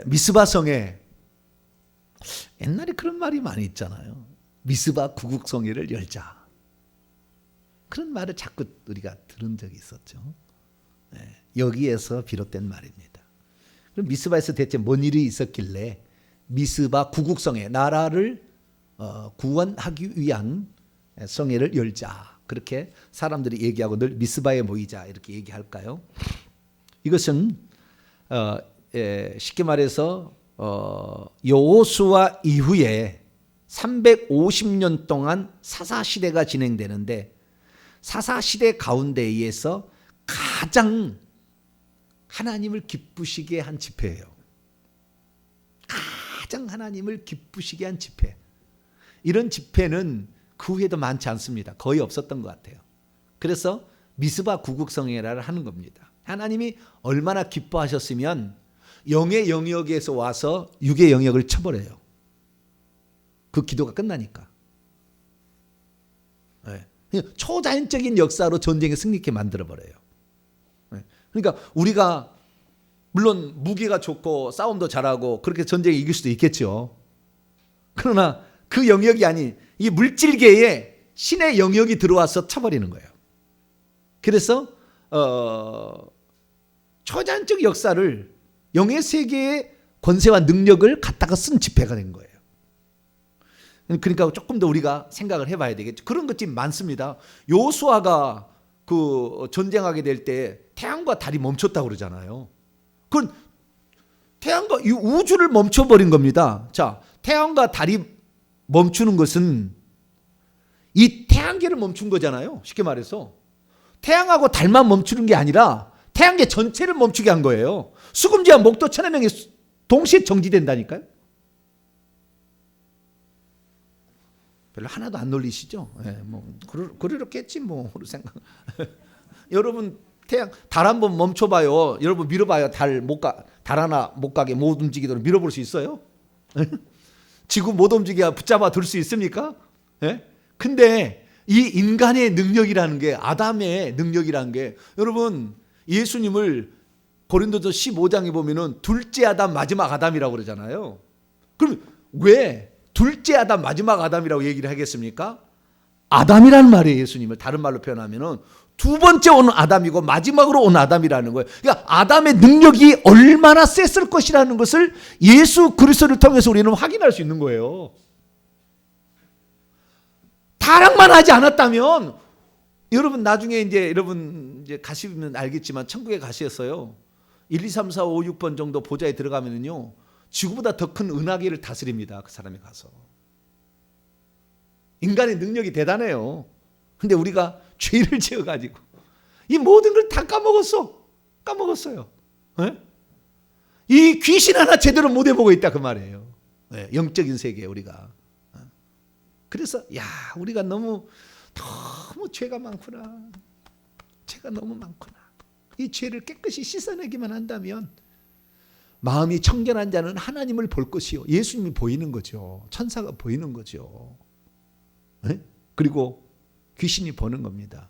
미스바 성에 옛날에 그런 말이 많이 있잖아요. 미스바 구국성회를 열자. 그런 말을 자꾸 우리가 들은 적이 있었죠. 여기에서 비롯된 말입니다. 그럼 미스바에서 대체 뭔 일이 있었길래 미스바 구국성회, 나라를 구원하기 위한 성회를 열자. 그렇게 사람들이 얘기하고 늘 미스바에 모이자 이렇게 얘기할까요? 이것은 쉽게 말해서 여호수아 이후에 350년 동안 사사시대가 진행되는데 사사시대 가운데에서 가장 하나님을 기쁘시게 한 집회예요. 가장 하나님을 기쁘시게 한 집회. 이런 집회는 그 후에도 많지 않습니다. 거의 없었던 것 같아요. 그래서 미스바 구국성회를 하는 겁니다. 하나님이 얼마나 기뻐하셨으면 영의 영역에서 와서 육의 영역을 쳐버려요. 그 기도가 끝나니까. 초자연적인 역사로 전쟁에 승리케 만들어버려요. 그러니까 우리가 물론 무기가 좋고 싸움도 잘하고 그렇게 전쟁에 이길 수도 있겠죠. 그러나 그 영역이 아닌 이 물질계에 신의 영역이 들어와서 쳐버리는 거예요. 그래서 초자연적 역사를 영의 세계의 권세와 능력을 갖다가 쓴 집회가 된 거예요. 그러니까 조금 더 우리가 생각을 해봐야 되겠죠. 그런 것들이 많습니다. 요수아가 그 전쟁하게 될 때 태양과 달이 멈췄다고 그러잖아요. 그건 태양과 이 우주를 멈춰버린 겁니다. 자, 태양과 달이 멈추는 것은 이 태양계를 멈춘 거잖아요. 쉽게 말해서 태양하고 달만 멈추는 게 아니라 태양계 전체를 멈추게 한 거예요. 수금지와 목도 천여 명이 동시에 정지된다니까요. 별로 하나도 안 놀리시죠? 그렇겠지 뭐 생각. 여러분 달 한번 멈춰봐요. 여러분 밀어봐요. 달 하나 못 가게 못 움직이도록 밀어볼 수 있어요? 지구 못 움직여 붙잡아 둘 수 있습니까? 근데 이 인간의 능력이라는 게 아담의 능력이라는 게 여러분 예수님을 고린도서 15장에 보면은 둘째 아담 마지막 아담이라고 그러잖아요. 그럼 왜 둘째 아담 마지막 아담이라고 얘기를 하겠습니까? 아담이라는 말이에요. 예수님을 다른 말로 표현하면은 두 번째 온 아담이고 마지막으로 온 아담이라는 거예요. 그러니까 아담의 능력이 얼마나 셌을 것이라는 것을 예수 그리스도를 통해서 우리는 확인할 수 있는 거예요. 타락만 하지 않았다면 여러분 나중에 여러분 가시면 알겠지만 천국에 가셨어요. 1, 2, 3, 4, 5, 6번 정도 보좌에 들어가면은요 지구보다 더 큰 은하계를 다스립니다. 그 사람이 가서. 인간의 능력이 대단해요. 근데 우리가 죄를 지어가지고 이 모든 걸 다 까먹었어요. 이 귀신 하나 제대로 못 해보고 있다 그 말이에요. 영적인 세계에 우리가. 그래서 우리가 너무 죄가 많구나. 죄가 너무 많구나. 이 죄를 깨끗이 씻어내기만 한다면 마음이 청결한 자는 하나님을 볼 것이요. 예수님이 보이는 거죠. 천사가 보이는 거죠. 그리고 귀신이 보는 겁니다.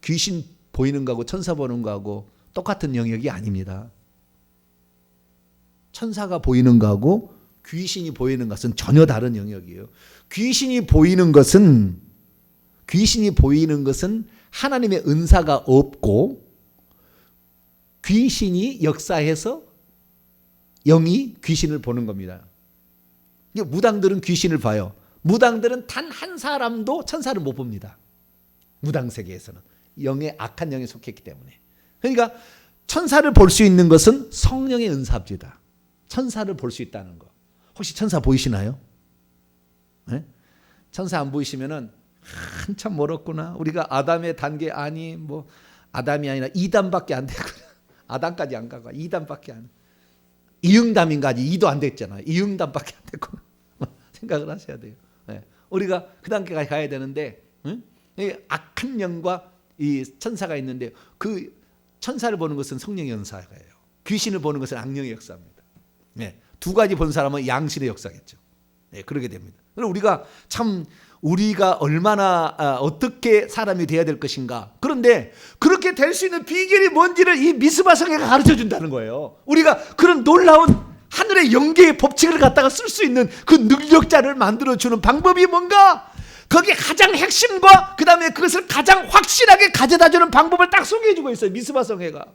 귀신 보이는 거하고 천사 보는 거하고 똑같은 영역이 아닙니다. 천사가 보이는 거하고 귀신이 보이는 것은 전혀 다른 영역이에요. 귀신이 보이는 것은 하나님의 은사가 없고 귀신이 역사해서 영이 귀신을 보는 겁니다. 무당들은 귀신을 봐요. 무당들은 단 한 사람도 천사를 못 봅니다. 무당 세계에서는 영의 악한 영에 속했기 때문에. 그러니까 천사를 볼 수 있는 것은 성령의 은사입니다. 천사를 볼 수 있다는 거. 혹시 천사 보이시나요? 네? 천사 안 보이시면은 한참 멀었구나. 우리가 아담의 단계 아담이 아니라 2단밖에 안 되고 아담까지 안 가고 2단밖에 안. 이응담인가 2도 안 됐잖아요. 이응담밖에 안 됐구나. 생각을 하셔야 돼요. 네. 우리가 그 단계까지 가야 되는데, 응? 이 악한 영과 이 천사가 있는데, 그 천사를 보는 것은 성령의 연사예요. 귀신을 보는 것은 악령의 역사입니다. 네, 두 가지 본 사람은 양실의 역사겠죠. 네, 그렇게 됩니다. 우리가 얼마나 어떻게 사람이 되어야 될 것인가. 그런데 그렇게 될 수 있는 비결이 뭔지를 이 미스바 성회가 가르쳐 준다는 거예요. 우리가 그런 놀라운 하늘의 영계의 법칙을 갖다가 쓸 수 있는 그 능력자를 만들어주는 방법이 뭔가, 거기에 가장 핵심과 그 다음에 그것을 가장 확실하게 가져다주는 방법을 딱 소개해주고 있어요. 미스바 성회가.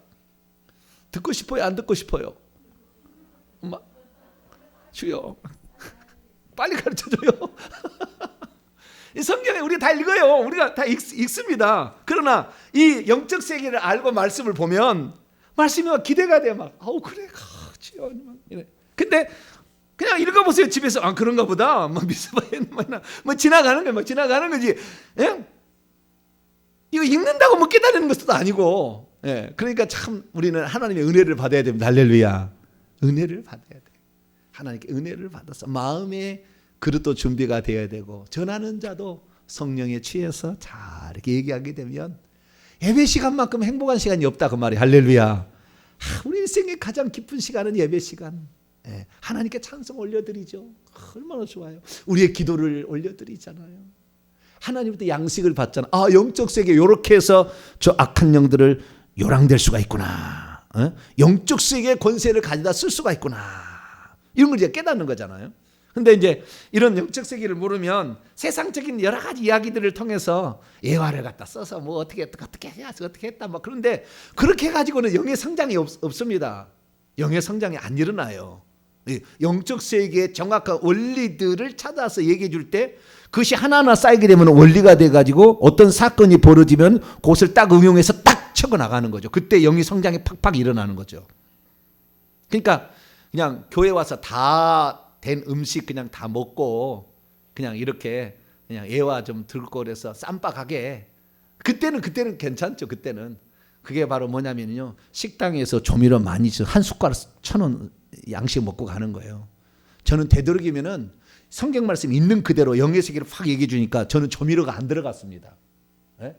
듣고 싶어요? 안 듣고 싶어요? 엄마, 주여 빨리 가르쳐줘요. 이 성경에 우리가 다 읽어요. 우리가 다 읽습니다. 그러나 이 영적 세계를 알고 말씀을 보면 말씀이 막 기대가 돼. 막 아우 그래 주여 이래. 근데 그냥 읽어보세요. 집에서. 아 그런가 보다. 뭐 뭐 지나가는 거야. 뭐 지나가는 거지. 예? 이거 읽는다고 뭐 깨달는 것도 아니고. 예. 그러니까 참 우리는 하나님의 은혜를 받아야 됩니다. 할렐루야. 은혜를 받아야 돼. 하나님께 은혜를 받아서 마음의 그릇도 준비가 되어야 되고, 전하는 자도 성령에 취해서 잘 이렇게 얘기하게 되면 예배 시간만큼 행복한 시간이 없다 그 말이. 할렐루야. 우리 인생의 가장 깊은 시간은 예배 시간. 예, 하나님께 찬송 올려드리죠. 얼마나 좋아요. 우리의 기도를 올려드리잖아요. 하나님부터 양식을 받잖아. 아, 영적 세계 이렇게 해서 저 악한 영들을 요랑될 수가 있구나. 영적 세계의 권세를 가져다 쓸 수가 있구나. 이런 걸 이제 깨닫는 거잖아요. 근데 이제 이런 영적 세계를 모르면 세상적인 여러 가지 이야기들을 통해서 예화를 갖다 써서 뭐 어떻게 해야지 어떻게 했다 뭐, 그런데 그렇게 가지고는 영의 성장이 없습니다. 영의 성장이 안 일어나요. 영적 세계의 정확한 원리들을 찾아서 얘기해 줄 때 그것이 하나하나 쌓이게 되면 원리가 돼 가지고 어떤 사건이 벌어지면 그것을 딱 응용해서 딱 쳐고 나가는 거죠. 그때 영의 성장이 팍팍 일어나는 거죠. 그러니까 그냥 교회 와서 다 된 음식 그냥 다 먹고 그냥 이렇게 그냥 예화 좀 들고 그래서 쌈박하게, 그때는 괜찮죠. 그때는 그게 바로 뭐냐면요, 식당에서 조미료 많이 한 숟가락 1,000원 양식 먹고 가는 거예요. 저는 되도록이면은 성경 말씀 있는 그대로 영의 세계를 확 얘기해 주니까 저는 조미료가 안 들어갔습니다. 네?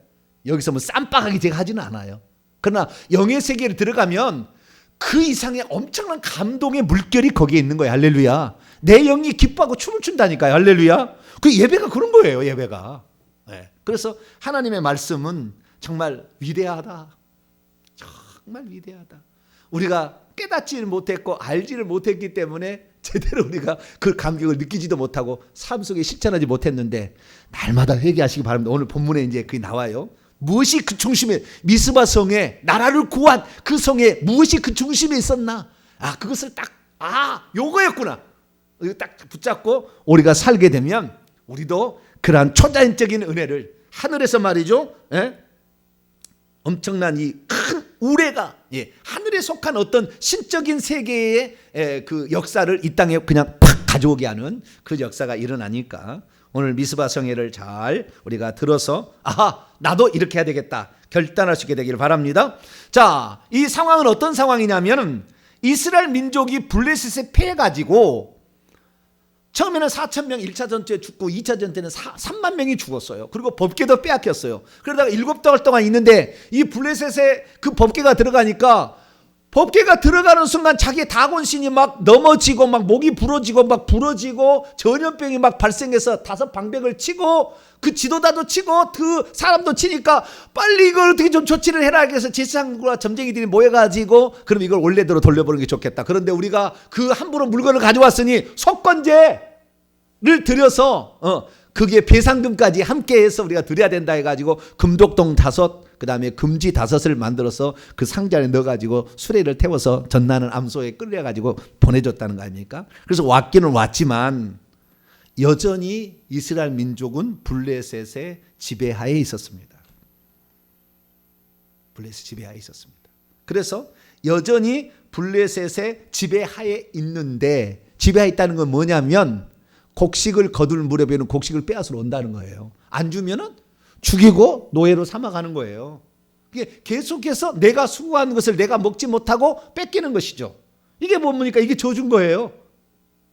여기서 뭐 쌈박하게 제가 하지는 않아요. 그러나 영의 세계를 들어가면 그 이상의 엄청난 감동의 물결이 거기에 있는 거예요. 할렐루야. 내 영이 기뻐하고 춤을 춘다니까요. 할렐루야. 그 예배가 그런 거예요. 예배가. 네. 그래서 하나님의 말씀은 정말 위대하다. 정말 위대하다. 우리가 깨닫지를 못했고 알지를 못했기 때문에 제대로 우리가 그 감격을 느끼지도 못하고 삶 속에 실천하지 못했는데, 날마다 회개하시기 바랍니다. 오늘 본문에 이제 그게 나와요. 무엇이 그 중심에, 미스바 성에 나라를 구한 그 성에 무엇이 그 중심에 있었나? 아, 그것을 딱, 요거였구나. 이거 딱 붙잡고 우리가 살게 되면 우리도 그러한 초자연적인 은혜를 하늘에서 말이죠. 예? 엄청난 이 큰 우레가, 예, 하늘에 속한 어떤 신적인 세계의 그 역사를 이 땅에 그냥 팍 가져오게 하는 그 역사가 일어나니까 오늘 미스바 성회를 잘 우리가 들어서 나도 이렇게 해야 되겠다 결단할 수 있게 되기를 바랍니다. 자, 이 상황은 어떤 상황이냐면 이스라엘 민족이 블레셋에 패해가지고 처음에는 4,000명 1차 전투에 죽고 2차 전투에는 3만 명이 죽었어요. 그리고 법궤도 빼앗겼어요. 그러다가 7달 동안 있는데 이 블레셋에 그 법궤가 들어가니까, 법궤가 들어가는 순간 자기의 다곤신이 막 넘어지고 막 목이 부러지고 막 부러지고 전염병이 막 발생해서 5 방백을 치고 그 지도자도 치고 그 사람도 치니까 빨리 이걸 어떻게 좀 조치를 해라 해서 제사장과 점쟁이들이 모여가지고 그럼 이걸 원래대로 돌려보는 게 좋겠다. 그런데 우리가 그 함부로 물건을 가져왔으니 속건제를 들여서 그게 배상금까지 함께해서 우리가 드려야 된다 해가지고 금독동 5, 그 다음에 금지 5을 만들어서 그 상자 안에 넣어가지고 수레를 태워서 전나는 암소에 끌려가지고 보내줬다는 거 아닙니까? 그래서 왔기는 왔지만 여전히 이스라엘 민족은 블레셋의 지배하에 있었습니다. 블레셋 지배하에 있었습니다. 그래서 여전히 블레셋의 지배하에 있는데, 지배하에 있다는 건 뭐냐면 곡식을 거둘 무렵에는 곡식을 빼앗으러 온다는 거예요. 안 주면은 죽이고 노예로 삼아가는 거예요. 이게 계속해서 내가 수고한 것을 내가 먹지 못하고 뺏기는 것이죠. 이게 뭡니까? 이게 저주인 거예요.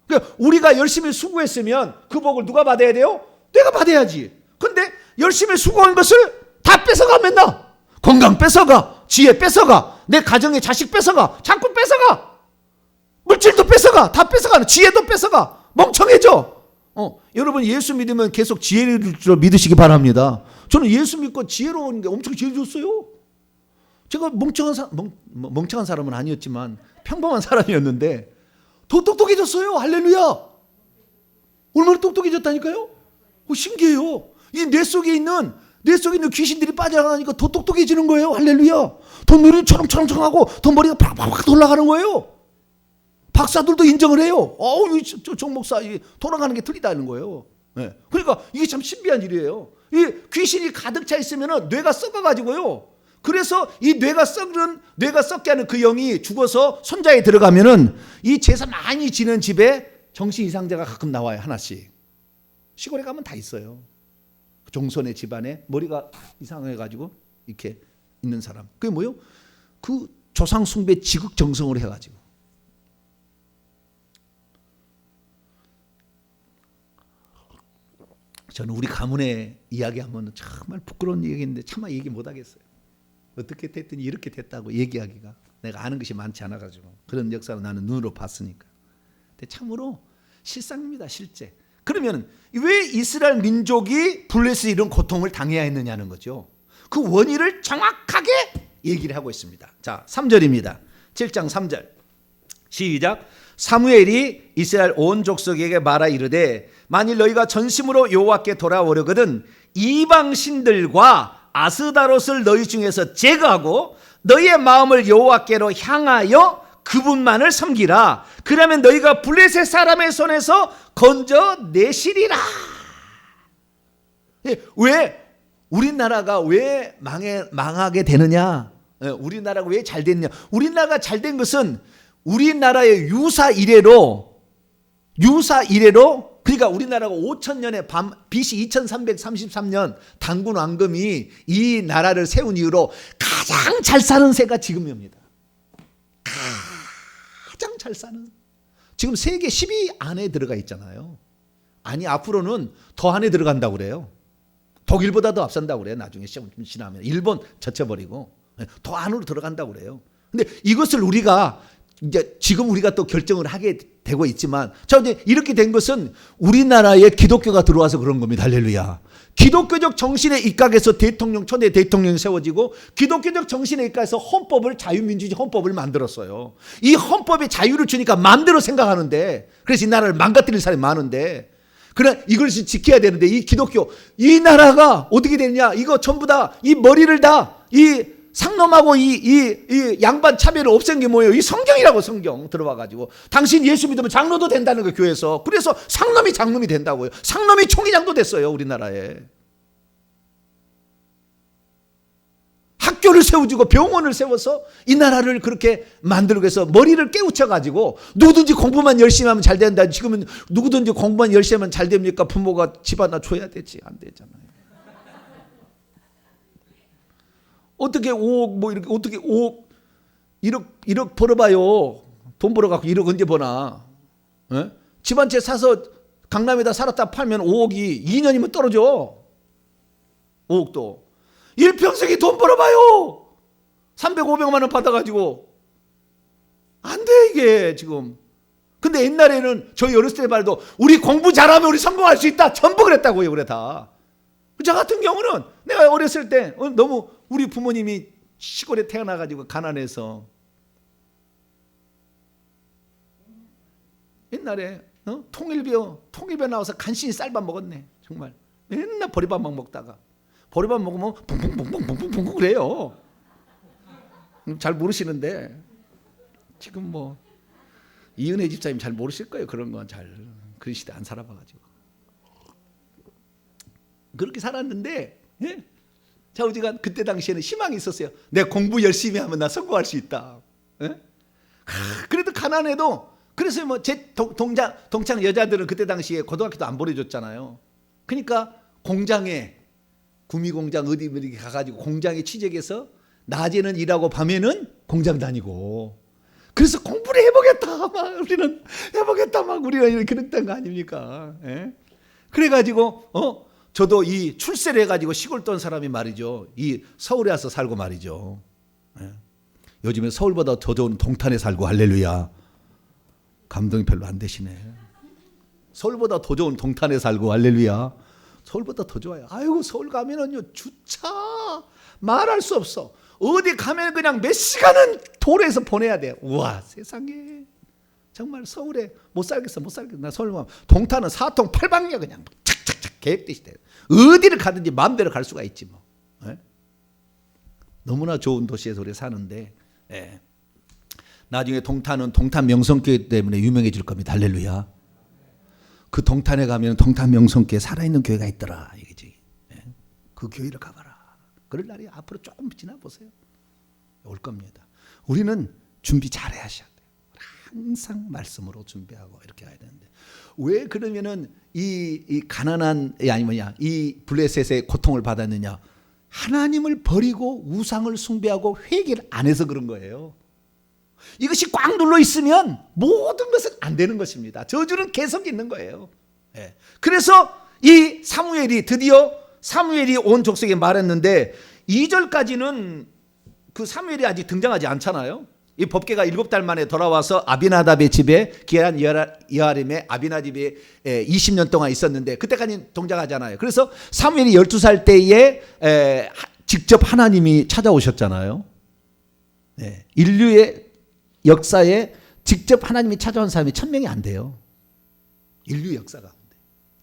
그러니까 우리가 열심히 수고했으면 그 복을 누가 받아야 돼요? 내가 받아야지. 근데 열심히 수고한 것을 다 뺏어가. 맨날 건강 뺏어가, 지혜 뺏어가, 내 가정의 자식 뺏어가, 자꾸 뺏어가, 물질도 뺏어가, 다 뺏어가는, 지혜도 뺏어가. 멍청해져. 여러분 예수 믿으면 계속 지혜를 믿으시기 바랍니다. 저는 예수 믿고 지혜로운 게 엄청 지혜줬어요. 제가 멍청한 사람은 아니었지만 평범한 사람이었는데 더 똑똑해졌어요. 할렐루야. 얼마나 똑똑해졌다니까요. 신기해요. 이 뇌 속에 있는 귀신들이 빠져나가니까 더 똑똑해지는 거예요. 할렐루야. 더 눈이 초롱초롱하고 더 머리가 팍팍팍 올라가는 거예요. 박사들도 인정을 해요. 정 목사 돌아가는 게 틀리다는 거예요. 네. 그러니까 이게 참 신비한 일이에요. 이 귀신이 가득 차 있으면 뇌가 썩어가지고요. 그래서 이 뇌가 썩게 하는 그 영이 죽어서 손자에 들어가면은 이 제사 많이 지는 집에 정신 이상자가 가끔 나와요. 하나씩. 시골에 가면 다 있어요. 종손의 집안에 머리가 이상해가지고 이렇게 있는 사람. 그게 뭐요? 그 조상 숭배 지극정성을 해가지고. 저는 우리 가문의 이야기하면 정말 부끄러운 얘기인데 차마 얘기 못하겠어요. 어떻게 됐더니 이렇게 됐다고 얘기하기가, 내가 아는 것이 많지 않아가지고. 그런 역사를 나는 눈으로 봤으니까. 근데 참으로 실상입니다. 실제. 그러면 왜 이스라엘 민족이 블레셋 이런 고통을 당해야 했느냐는 거죠. 그 원인을 정확하게 얘기를 하고 있습니다. 자, 3절입니다. 7장 3절 시작. 사무엘이 이스라엘 온 족속에게 말하 이르되 만일 너희가 전심으로 여호와께 돌아오려거든 이방 신들과 아스다롯을 너희 중에서 제거하고 너희의 마음을 여호와께로 향하여 그분만을 섬기라. 그러면 너희가 블레셋 사람의 손에서 건져내시리라. 왜 우리나라가 왜 망하게 되느냐? 우리나라가 왜 잘 됐냐? 우리나라가 잘 된 것은 우리나라의 유사 이래로 그러니까 우리나라가 5천년의 BC 2333년 단군 왕금이 이 나라를 세운 이후로 가장 잘 사는 세가 지금입니다. 가장 잘 사는. 지금 세계 10위 안에 들어가 있잖아요. 아니 앞으로는 더 안에 들어간다고 그래요. 독일보다 더 앞선다고 그래요. 나중에 시험 좀 지나면 일본 젖혀버리고 더 안으로 들어간다고 그래요. 근데 이것을 우리가 이제 지금 우리가 또 결정을 하게 되고 있지만, 자 이제 이렇게 된 것은 우리나라에 기독교가 들어와서 그런 겁니다. 할렐루야. 기독교적 정신에 입각해서 초대 대통령이 세워지고 기독교적 정신에 입각해서 자유민주주의 헌법을 만들었어요. 이 헌법에 자유를 주니까 마음대로 생각하는데, 그래서 이 나라를 망가뜨릴 사람이 많은데, 그래 이걸 지켜야 되는데 이 기독교, 이 나라가 어떻게 되느냐? 이거 전부 다 이 머리를 이 상놈하고 이 양반 차별을 없앤 게 뭐예요? 이 성경이라고. 성경 들어와가지고 당신 예수 믿으면 장로도 된다는 거 교회에서. 그래서 상놈이 장놈이 된다고요. 상놈이 총회장도 됐어요. 우리나라에. 학교를 세워주고 병원을 세워서 이 나라를 그렇게 만들고 해서 머리를 깨우쳐가지고 누구든지 공부만 열심히 하면 잘 된다. 지금은 누구든지 공부만 열심히 하면 잘 됩니까? 부모가 집 하나 줘야 되지. 안 되잖아요. 어떻게 5억 이렇게 어떻게 5억 1억 벌어봐요. 돈 벌어갖고 1억 언제 버나? 에? 집 한 채 사서 강남에다 살았다 팔면 5억이 2년이면 떨어져. 5억도. 일평생에 돈 벌어봐요. 300, 500만 원 받아가지고. 안 돼 이게 지금. 근데 옛날에는 저희 어렸을 때 말도 우리 공부 잘하면 우리 성공할 수 있다. 전부 그랬다고요. 그래 다. 저 같은 경우는 내가 어렸을 때 너무 우리 부모님이 시골에 태어나가지고 가난해서 옛날에 통일벼 나와서 간신히 쌀밥 먹었네. 정말 맨날 보리밥만 먹다가 보리밥 먹으면 붕붕붕붕붕붕붕 그래요. 잘 모르시는데 지금 뭐 이은혜 집사님 잘 모르실 거예요. 그런 건 잘 그 시대 안 살아봐가지고 그렇게 살았는데, 예? 자 우리가 그때 당시에는 희망이 있었어요. 내 공부 열심히 하면 나 성공할 수 있다. 예? 그래도 가난해도. 그래서 뭐 제 동창 여자들은 그때 당시에 고등학교도 안 보내줬잖아요. 그러니까 공장에 구미공장 어디 가가지고 공장에 취직해서 낮에는 일하고 밤에는 공장 다니고. 그래서 공부를 해보겠다 막 우리는 해보겠다 막 우리는 그랬던 거 아닙니까? 예? 그래가지고 저도 이 출세를 해가지고 시골 돈 사람이 말이죠. 이 서울에 와서 살고 말이죠. 예. 요즘에 서울보다 더 좋은 동탄에 살고 할렐루야. 감동이 별로 안 되시네. 서울보다 더 좋은 동탄에 살고 할렐루야. 서울보다 더 좋아요. 아이고 서울 가면은요 주차 말할 수 없어. 어디 가면 그냥 몇 시간은 도로에서 보내야 돼. 우와 세상에 정말 서울에 못 살겠어. 나 서울 가면 동탄은 4통 8방이야 그냥 착착착 계획되시 돼. 어디를 가든지 마음대로 갈 수가 있지 뭐. 예? 너무나 좋은 도시에서 우리 사는데 예. 나중에 동탄은 동탄 명성교회 때문에 유명해질 겁니다. 할렐루야. 그 동탄에 가면 동탄 명성교회 살아있는 교회가 있더라 이거지. 예? 그 교회를 가봐라. 그럴 날이 앞으로 조금 지나 보세요. 올 겁니다. 우리는 준비 잘 하셔야 돼요. 항상 말씀으로 준비하고 이렇게 해야 되는데 왜 그러면은 이 가난한 이 블레셋의 고통을 받았느냐? 하나님을 버리고 우상을 숭배하고 회개를 안 해서 그런 거예요. 이것이 꽉 눌러 있으면 모든 것은 안 되는 것입니다. 저주는 계속 있는 거예요. 예. 그래서 이 사무엘이 드디어 사무엘이 온 족속에 말했는데 2절까지는 그 사무엘이 아직 등장하지 않잖아요. 이 법궤가 7달 만에 돌아와서 아비나답의 집에 기란 여아림의 아비나 집에 20년 동안 있었는데 그때까지 동작하잖아요. 그래서 사무엘이 12살 때에 직접 하나님이 찾아오셨잖아요. 네. 인류의 역사에 직접 하나님이 찾아온 사람이 1000명이 안 돼요. 인류 역사 가운데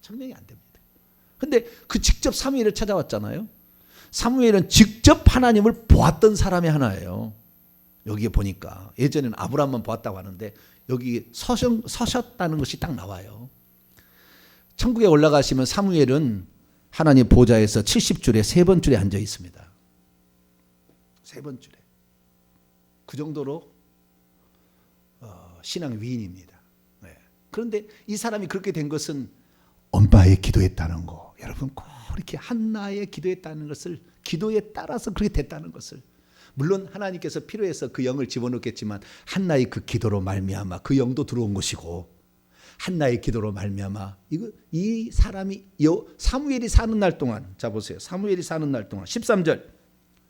1000명이 안 됩니다. 근데 그 직접 사무엘을 찾아왔잖아요. 사무엘은 직접 하나님을 보았던 사람의 하나예요. 여기에 보니까 예전에는 아브라함만 보았다고 하는데 여기 서셨다는 것이 딱 나와요. 천국에 올라가시면 사무엘은 하나님 보좌에서 70줄에 3번 줄에 앉아 있습니다. 3번 줄에. 그 정도로 신앙 위인입니다. 네. 그런데 이 사람이 그렇게 된 것은 엄마의 기도했다는 거. 여러분 꼭 이렇게 한나의 기도했다는 것을 기도에 따라서 그렇게 됐다는 것을 물론 하나님께서 필요해서 그 영을 집어넣겠지만 한나의 그 기도로 말미암아 그 영도 들어온 것이고 한나의 기도로 말미암아 이 사람이 사무엘이 사는 날 동안 자 보세요. 사무엘이 사는 날 동안 13절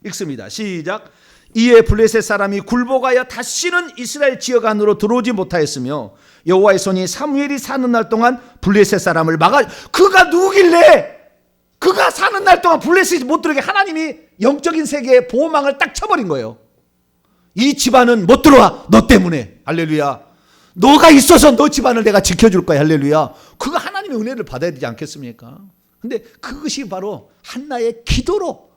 읽습니다. 시작. 이에 블레셋 사람이 굴복하여 다시는 이스라엘 지역 안으로 들어오지 못하였으며 여호와의 손이 사무엘이 사는 날 동안 블레셋 사람을 막아 그가 누구길래 그가 사는 날 동안 블레셋이 못 들어오게 하나님이 영적인 세계에 보호망을 딱 쳐버린 거예요. 이 집안은 못 들어와 너 때문에 할렐루야. 너가 있어서 너 집안을 내가 지켜줄 거야 할렐루야. 그가 하나님의 은혜를 받아야 되지 않겠습니까? 근데 그것이 바로 한나의 기도로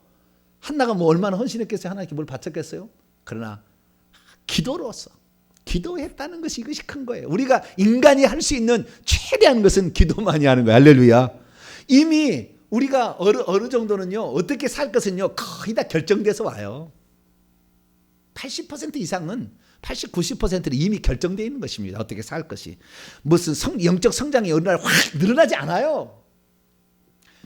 한나가 뭐 얼마나 헌신했겠어요? 하나님께 뭘 바쳤겠어요? 그러나 기도로서 기도했다는 것이 이것이 큰 거예요. 우리가 인간이 할 수 있는 최대한 것은 기도만이 하는 거예요. 할렐루야. 이미 우리가 어느 정도는요 어떻게 살 것은요 거의 다 결정돼서 와요. 80% 이상은 80, 90%는 이미 결정되어 있는 것입니다. 어떻게 살 것이. 무슨 영적 성장이 어느 날 확 늘어나지 않아요.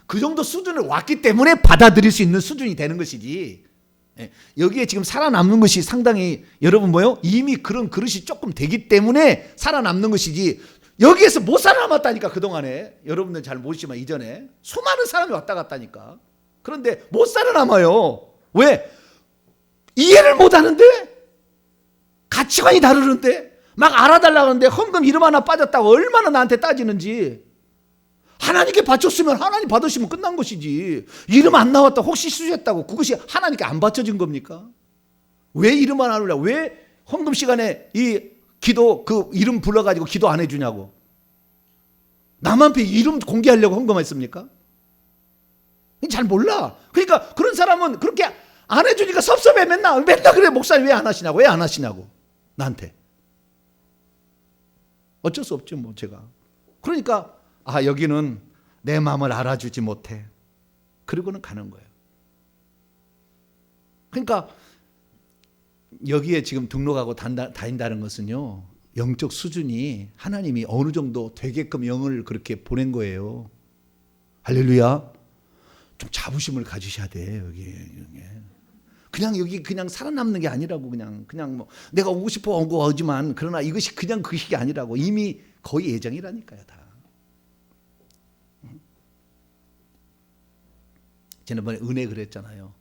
그 정도 수준을 왔기 때문에 받아들일 수 있는 수준이 되는 것이지. 여기에 지금 살아남는 것이 상당히 여러분 뭐요? 이미 그런 그릇이 조금 되기 때문에 살아남는 것이지. 여기에서 못 살아남았다니까 그동안에. 여러분들 잘 모르시지만 이전에 수많은 사람이 왔다 갔다니까. 그런데 못 살아남아요. 왜? 이해를 못하는데 가치관이 다르는데 막 알아달라고 하는데 헌금 이름 하나 빠졌다고 얼마나 나한테 따지는지. 하나님께 바쳤으면 하나님 받으시면 끝난 것이지. 이름 안 나왔다 혹시 실수했다고 그것이 하나님께 안 바쳐진 겁니까? 왜 이름 안 하느냐? 왜 헌금 시간에 이 기도 그 이름 불러가지고 기도 안 해주냐고. 남한테 이름 공개하려고 헌금했습니까? 잘 몰라. 그러니까 그런 사람은 그렇게 안 해주니까 섭섭해. 맨날 그래. 목사님 왜 안 하시냐고. 왜 안 하시냐고 나한테. 어쩔 수 없죠 뭐 제가. 그러니까 여기는 내 마음을 알아주지 못해. 그리고는 가는 거예요. 그러니까 여기에 지금 등록하고 다닌다는 것은요 영적 수준이 하나님이 어느 정도 되게끔 영을 그렇게 보낸 거예요. 할렐루야. 좀 자부심을 가지셔야 돼. 여기 그냥 여기 그냥 살아남는 게 아니라고. 그냥 뭐 내가 오고 싶어 오지만 그러나 이것이 그냥 그것이 아니라고. 이미 거의 예정이라니까요 다. 지난번에 은혜 그랬잖아요.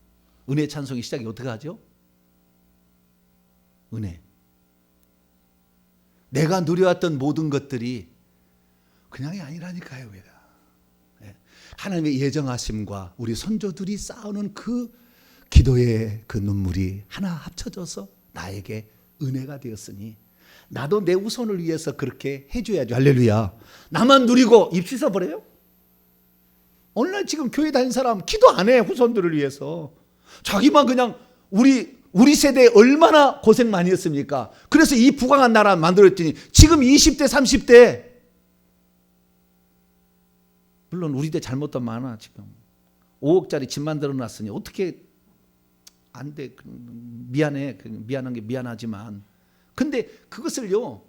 은혜 찬송의 시작이 어떻게 하죠? 은혜. 내가 누려왔던 모든 것들이 그냥이 아니라니까요. 하나님의 예정하심과 우리 선조들이 쌓아놓은 그 기도의 그 눈물이 하나 합쳐져서 나에게 은혜가 되었으니 나도 내 후손을 위해서 그렇게 해줘야죠. 할렐루야. 나만 누리고 입 씻어버려요? 오늘날 지금 교회 다니는 사람 기도 안 해. 후손들을 위해서. 자기만 그냥 우리 세대에 얼마나 고생 많이 했습니까? 그래서 이 부강한 나라 만들었더니 지금 20대 30대 물론 우리 때 잘못도 많아. 지금 5억짜리 집 만들어 놨으니 어떻게 안 돼. 미안해. 미안한 게 미안하지만 근데 그것을요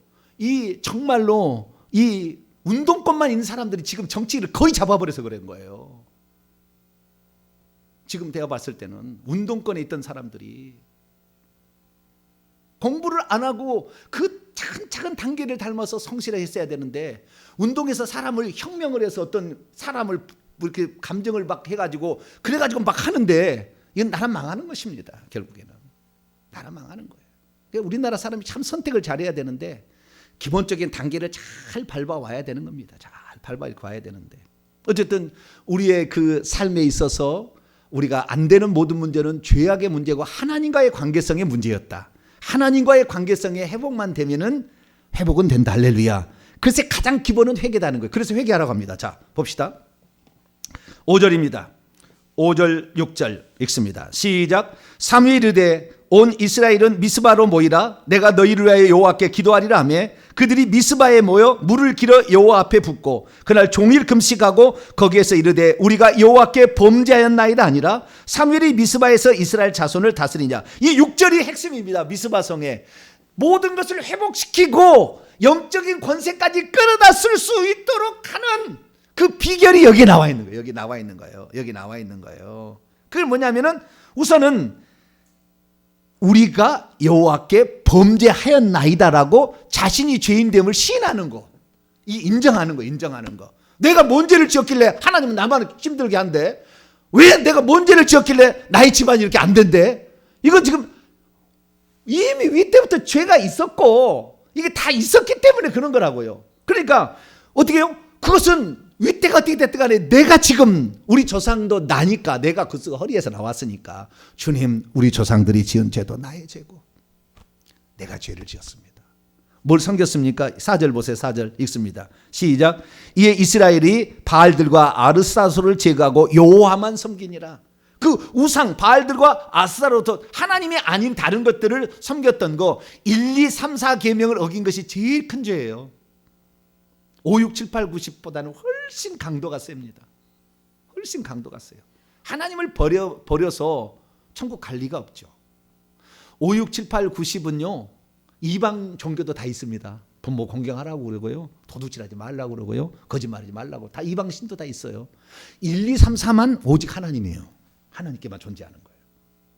정말로 이 운동권만 있는 사람들이 지금 정치를 거의 잡아버려서 그런 거예요. 지금 내가 봤을 때는 운동권에 있던 사람들이 공부를 안 하고 그 차근차근 단계를 닮아서 성실했어야 되는데 운동에서 사람을 혁명을 해서 어떤 사람을 이렇게 감정을 막 해가지고 그래가지고 막 하는데 이건 나라 망하는 것입니다. 결국에는 나라 망하는 거예요. 그러니까 우리나라 사람이 참 선택을 잘해야 되는데 기본적인 단계를 잘 밟아와야 되는 겁니다. 잘 밟아와야 되는데 어쨌든 우리의 그 삶에 있어서 우리가 안 되는 모든 문제는 죄악의 문제고 하나님과의 관계성의 문제였다. 하나님과의 관계성의 회복만 되면은 회복은 된다. 할렐루야. 그래서 가장 기본은 회개다는 거예요. 그래서 회개하라고 합니다. 자, 봅시다. 5절입니다. 5절 6절 읽습니다. 시작. 사무엘이 이르되 온 이스라엘은 미스바로 모이라. 내가 너희를 위하여 여호와께 기도하리라 하며 그들이 미스바에 모여 물을 길어 여호와 앞에 붓고 그날 종일 금식하고 거기에서 이르되 우리가 여호와께 범죄하였나이다 아니라 사무엘이 미스바에서 이스라엘 자손을 다스리냐. 이 6절이 핵심입니다. 미스바 성에 모든 것을 회복시키고 영적인 권세까지 끌어다 쓸 수 있도록 하는 그 비결이 여기 나와 있는 거예요. 여기 나와 있는 거예요. 여기 나와 있는 거예요. 그게 뭐냐면은 우선은 우리가 여호와께 범죄하였나이다라고 자신이 죄인됨을 시인하는 거, 이 인정하는 거, 인정하는 거. 내가 뭔 죄를 지었길래 하나님은 나만 힘들게 한대? 왜 내가 뭔 죄를 지었길래 나의 집안이 이렇게 안 된대? 이건 지금 이미 윗때부터 죄가 있었고 이게 다 있었기 때문에 그런 거라고요. 그러니까 어떻게 해요? 그것은 윗대가 어떻게 됐든 간에 내가 지금 우리 조상도 나니까 내가 그 허리에서 나왔으니까 주님 우리 조상들이 지은 죄도 나의 죄고 내가 죄를 지었습니다. 뭘 섬겼습니까? 4절 보세요. 4절 읽습니다. 시작. 이에 이스라엘이 바알들과 아르사소를 제거하고 여호와만 섬기니라. 그 우상 바알들과 아스타로트 하나님이 아닌 다른 것들을 섬겼던 거 1, 2, 3, 4 계명을 어긴 것이 제일 큰 죄예요. 5, 6, 7, 8, 90보다는 훨씬 강도가 셉니다. 훨씬 강도가 세요. 하나님을 버려서 천국 갈 리가 없죠. 5, 6, 7, 8, 90은요. 이방 종교도 다 있습니다. 부모 공경하라고 그러고요. 도둑질하지 말라고 그러고요. 거짓말하지 말라고. 다 이방 신도 다 있어요. 1, 2, 3, 4만 오직 하나님이에요. 하나님께만 존재하는 거예요.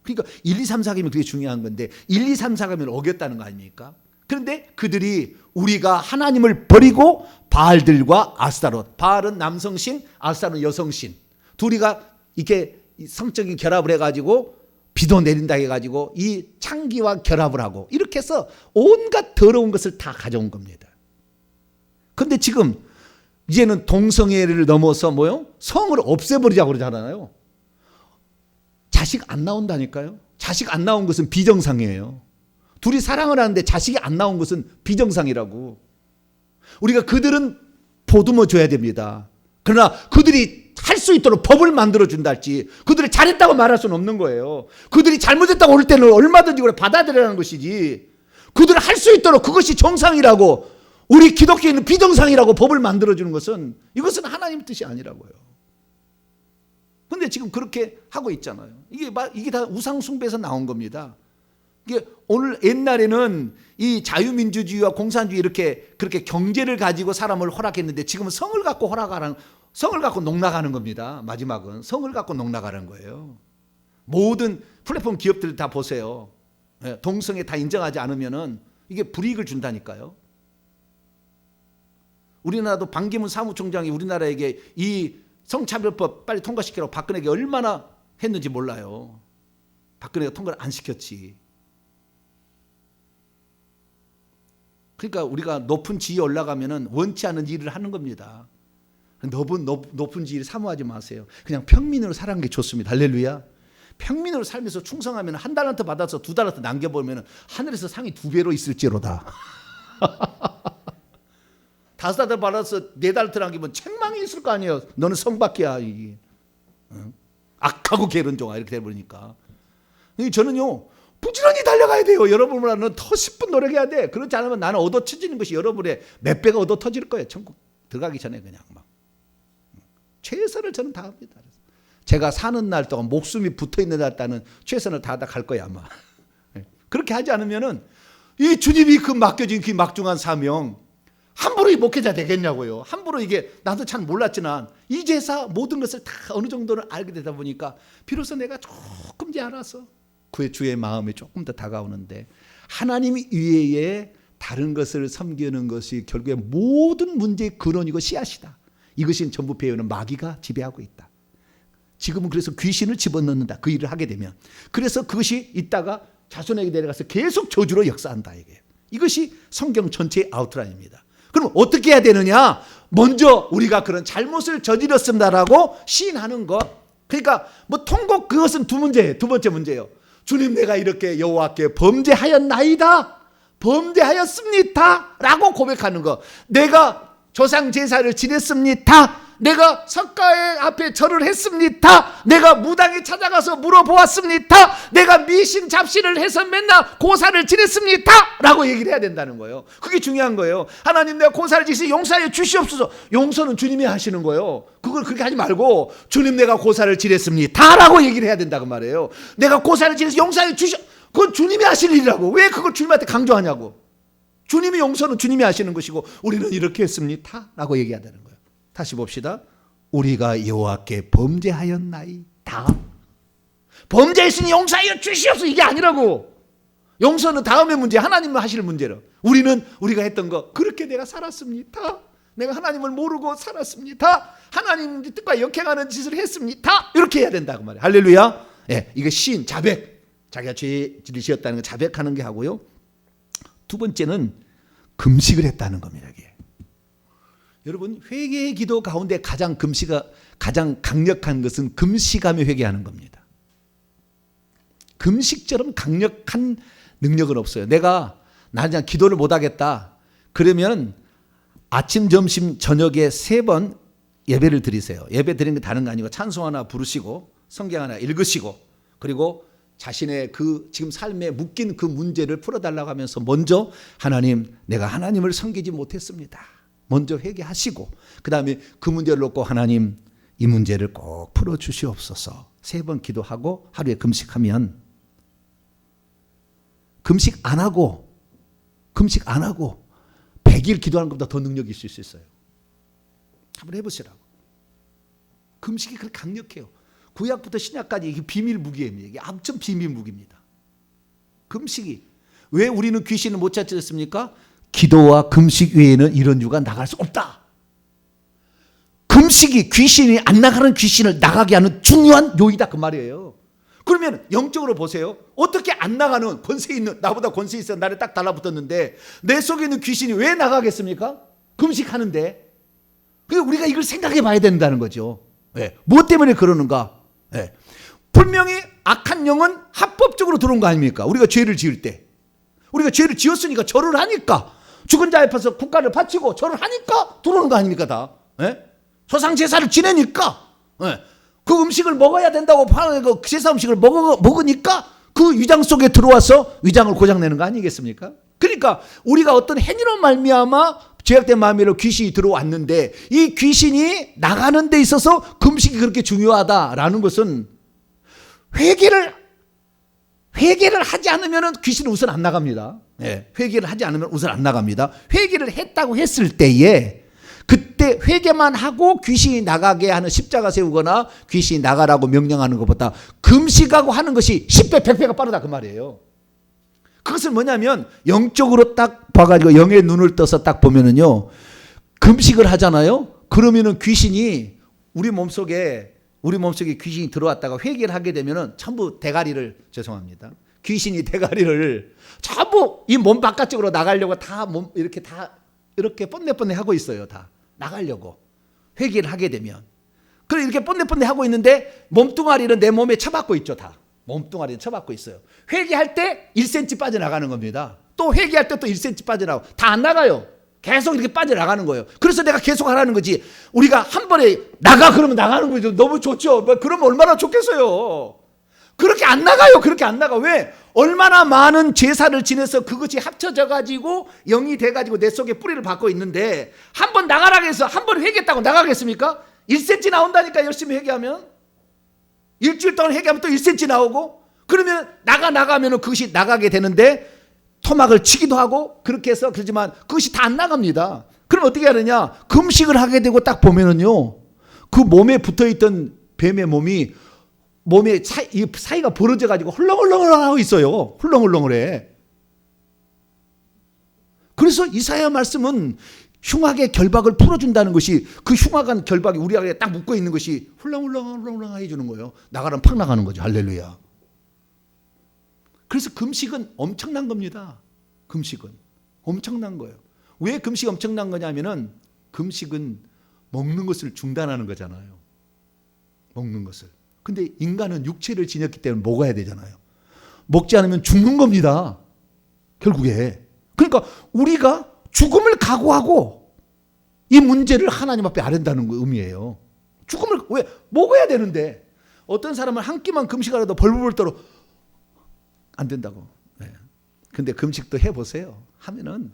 그러니까 1, 2, 3, 4가면 그게 중요한 건데 1, 2, 3, 4가면 어겼다는 거 아닙니까? 그런데 그들이 우리가 하나님을 버리고 바알들과 아스타롯, 바알은 남성신, 아스타롯은 여성신, 둘이가 이렇게 성적인 결합을 해가지고 비도 내린다 해가지고 이 창기와 결합을 하고 이렇게 해서 온갖 더러운 것을 다 가져온 겁니다. 그런데 지금 이제는 동성애를 넘어서 뭐요? 성을 없애버리자고 그러잖아요. 자식 안 나온다니까요. 자식 안 나온 것은 비정상이에요. 둘이 사랑을 하는데 자식이 안 나온 것은 비정상이라고. 우리가 그들은 보듬어 줘야 됩니다. 그러나 그들이 할 수 있도록 법을 만들어 준다 할지 그들이 잘했다고 말할 수는 없는 거예요. 그들이 잘못했다고 올 때는 얼마든지 그래 받아들여라는 것이지. 그들은 할 수 있도록 그것이 정상이라고 우리 기독교인은 비정상이라고 법을 만들어 주는 것은 이것은 하나님 뜻이 아니라고요. 그런데 지금 그렇게 하고 있잖아요. 이게 다 우상 숭배에서 나온 겁니다. 이게 오늘 옛날에는 이 자유민주주의와 공산주의 이렇게 그렇게 경제를 가지고 사람을 허락했는데 지금은 성을 갖고 성을 갖고 농락하는 겁니다. 마지막은 성을 갖고 농락하는 거예요. 모든 플랫폼 기업들 다 보세요. 동성애 다 인정하지 않으면은 이게 불이익을 준다니까요. 우리나라도 반기문 사무총장이 우리나라에게 이 성차별법 빨리 통과시키라고 박근혜가 얼마나 했는지 몰라요. 박근혜가 통과를 안 시켰지. 그러니까 우리가 높은 지위에 올라가면은 원치 않은 일을 하는 겁니다. 높은 지위를 사모하지 마세요. 그냥 평민으로 살아가는 게 좋습니다. 할렐루야. 평민으로 살면서 충성하면 한 달란트 받아서 두 달란트 남겨보면 하늘에서 상이 2배로 있을지로다. 5달란트 받아서 4달란트 남기면 책망이 있을 거 아니에요. 너는 성밖이야. 악하고 게으른 종아 이렇게 돼버리니까. 저는요 부지런히 달려가야 돼요. 여러분보다는 더 10분 노력해야 돼. 그렇지 않으면 나는 얻어 터지는 것이 여러분의 몇 배가 얻어 터질 거예요. 천국 들어가기 전에 그냥 막 최선을 저는 다합니다. 제가 사는 날 동안 목숨이 붙어있는 날 따는 최선을 다하다 갈 거야 아마. 그렇게 하지 않으면은 이 주님이 그 맡겨진 그 막중한 사명 함부로 이 목회자 되겠냐고요. 함부로 이게 나도 잘 몰랐지만 이제서 모든 것을 다 어느 정도는 알게 되다 보니까 비로소 내가 조금 더 알아서 그의 주의 마음이 조금 더 다가오는데 하나님 이외에 다른 것을 섬기는 것이 결국에 모든 문제의 근원이고 씨앗이다. 이것이 전부 배우는 마귀가 지배하고 있다. 지금은 그래서 귀신을 집어넣는다. 그 일을 하게 되면. 그래서 그것이 있다가 자손에게 내려가서 계속 저주로 역사한다. 이것이 성경 전체의 아웃라인입니다. 그럼 어떻게 해야 되느냐? 먼저 우리가 그런 잘못을 저질렀습니다라고 시인하는 것. 그러니까 뭐 통곡 그것은 두 번째 문제예요. 주님 내가 이렇게 여호와께 범죄하였나이다. 범죄하였습니다. 라고 고백하는 것. 내가 조상 제사를 지냈습니다. 내가 석가의 앞에 절을 했습니다. 내가 무당에 찾아가서 물어보았습니다. 내가 미신 잡신을 해서 맨날 고사를 지냈습니다. 라고 얘기를 해야 된다는 거예요. 그게 중요한 거예요. 하나님 내가 고사를 지시 용서하여 주시옵소서. 용서는 주님이 하시는 거예요. 그걸 그렇게 하지 말고 주님 내가 고사를 지냈습니다. 라고 얘기를 해야 된다고 말이에요. 내가 고사를 지내서 용서하여 주시오. 그건 주님이 하실 일이라고. 왜 그걸 주님한테 강조하냐고. 주님이 용서는 주님이 하시는 것이고 우리는 이렇게 했습니다. 라고 얘기해야 되는 거예요. 다시 봅시다. 우리가 여호와께 범죄하였나이다. 범죄했으니 용서하여 주시옵소서. 이게 아니라고. 용서는 다음의 문제, 하나님은 하실 문제로. 우리가 했던 거 그렇게 내가 살았습니다. 내가 하나님을 모르고 살았습니다. 하나님 뜻과 역행하는 짓을 했습니다. 이렇게 해야 된다고 말이에요. 할렐루야. 예, 이게 시인, 자백. 자기가 죄를 지었다는 거 자백하는 게 하고요. 두 번째는 금식을 했다는 겁니다. 이게. 여러분 회개의 기도 가운데 가장 강력한 것은 금식하며 회개하는 겁니다. 금식처럼 강력한 능력은 없어요. 내가 그냥 기도를 못하겠다. 그러면 아침, 점심, 저녁에 3번 예배를 드리세요. 예배 드리는 게 다른 거 아니고 찬송 하나 부르시고 성경 하나 읽으시고 그리고 자신의 그 지금 삶에 묶인 그 문제를 풀어달라고 하면서 먼저 하나님 내가 하나님을 섬기지 못했습니다. 먼저 회개하시고 그 다음에 그 문제를 놓고 하나님 이 문제를 꼭 풀어주시옵소서 3번 기도하고 하루에 금식하면 금식 안 하고 100일 기도하는 것보다 더 능력이 있을 수 있어요. 한번 해보시라고. 금식이 그렇게 강력해요. 구약부터 신약까지 이게 비밀 무기입니다. 이게 엄청 비밀 무기입니다. 금식이. 왜 우리는 귀신을 못 쫓아냈습니까? 기도와 금식 외에는 이런 유가 나갈 수 없다. 금식이 귀신이 안 나가는 귀신을 나가게 하는 중요한 요이다 그 말이에요. 그러면 영적으로 보세요. 어떻게 안 나가는 권세 있는 나보다 권세 있어 나를 딱 달라붙었는데 내 속에 있는 귀신이 왜 나가겠습니까? 금식하는데. 그래서 우리가 이걸 생각해 봐야 된다는 거죠. 네. 무엇 때문에 그러는가? 네. 분명히 악한 영은 합법적으로 들어온 거 아닙니까? 우리가 죄를 지을 때. 우리가 죄를 지었으니까 절을 하니까 죽은 자 앞에서 국가를 바치고 절을 하니까 들어오는 거 아닙니까 다. 네? 조상 제사를 지내니까 네. 그 음식을 먹어야 된다고 파는 그 제사 음식을 먹으니까 그 위장 속에 들어와서 위장을 고장내는 거 아니겠습니까? 그러니까 우리가 어떤 행위로 말미암아 죄악된 마음으로 귀신이 들어왔는데 이 귀신이 나가는 데 있어서 금식이 그렇게 중요하다라는 것은 회개를 하지 않으면 귀신은 우선 안 나갑니다. 네, 회개를 하지 않으면 우선 안 나갑니다. 회개를 했다고 했을 때에 그때 회개만 하고 귀신이 나가게 하는 십자가 세우거나 귀신이 나가라고 명령하는 것보다 금식하고 하는 것이 10배, 100배가 빠르다 그 말이에요. 그것은 뭐냐면 영적으로 딱 봐가지고 영의 눈을 떠서 딱 보면은요 금식을 하잖아요. 그러면은 귀신이 우리 몸속에 귀신이 들어왔다가 회개를 하게 되면은 전부 대가리를, 죄송합니다, 귀신이 대가리를 전부 이 몸 바깥쪽으로 나가려고 다 몸 이렇게 뻔내뻔내 하고 있어요. 다 나가려고 회개를 하게 되면. 그래 이렇게 뻔내뻔내 하고 있는데 몸뚱아리는 내 몸에 처박고 있죠. 다 몸뚱아리는 처박고 있어요. 회개할 때 1cm 빠져나가는 겁니다. 또 회개할 때 또 1cm 빠져나가고 다 안 나가요. 계속 이렇게 빠져나가는 거예요. 그래서 내가 계속 하라는 거지. 우리가 한 번에 나가 그러면 나가는 거죠. 너무 좋죠. 그러면 얼마나 좋겠어요. 그렇게 안 나가요. 그렇게 안 나가. 왜? 얼마나 많은 제사를 지내서 그것이 합쳐져 가지고 영이 돼 가지고 내 속에 뿌리를 받고 있는데 한 번 나가라고 해서 한 번 회개했다고 나가겠습니까? 1cm 나온다니까. 열심히 회개하면 일주일 동안 회개하면 또 1cm 나오고, 그러면 나가면 그것이 나가게 되는데 토막을 치기도 하고 그렇게 해서, 그렇지만 그것이 다 안 나갑니다. 그럼 어떻게 하느냐? 금식을 하게 되고 딱 보면은요, 그 몸에 붙어있던 뱀의 몸이 몸에 이 사이가 벌어져 가지고 헐렁헐렁하고 있어요. 헐렁헐렁해. 그래서 이사야 말씀은 흉악의 결박을 풀어준다는 것이, 그 흉악한 결박이 우리 안에 딱 묶어 있는 것이 훌렁훌렁 해주는 거예요. 나가면 팍 나가는 거죠. 할렐루야. 그래서 금식은 엄청난 겁니다. 금식은 엄청난 거예요. 왜 금식이 엄청난 거냐면은 금식은 먹는 것을 중단하는 거잖아요. 먹는 것을. 근데 인간은 육체를 지녔기 때문에 먹어야 되잖아요. 먹지 않으면 죽는 겁니다. 결국에. 그러니까 우리가 죽음을 각오하고 이 문제를 하나님 앞에 아른다는 의미예요. 죽음을, 왜? 먹어야 되는데. 어떤 사람은 한 끼만 금식하라도 벌벌 떨어 안 된다고. 네. 근데 금식도 해보세요. 하면은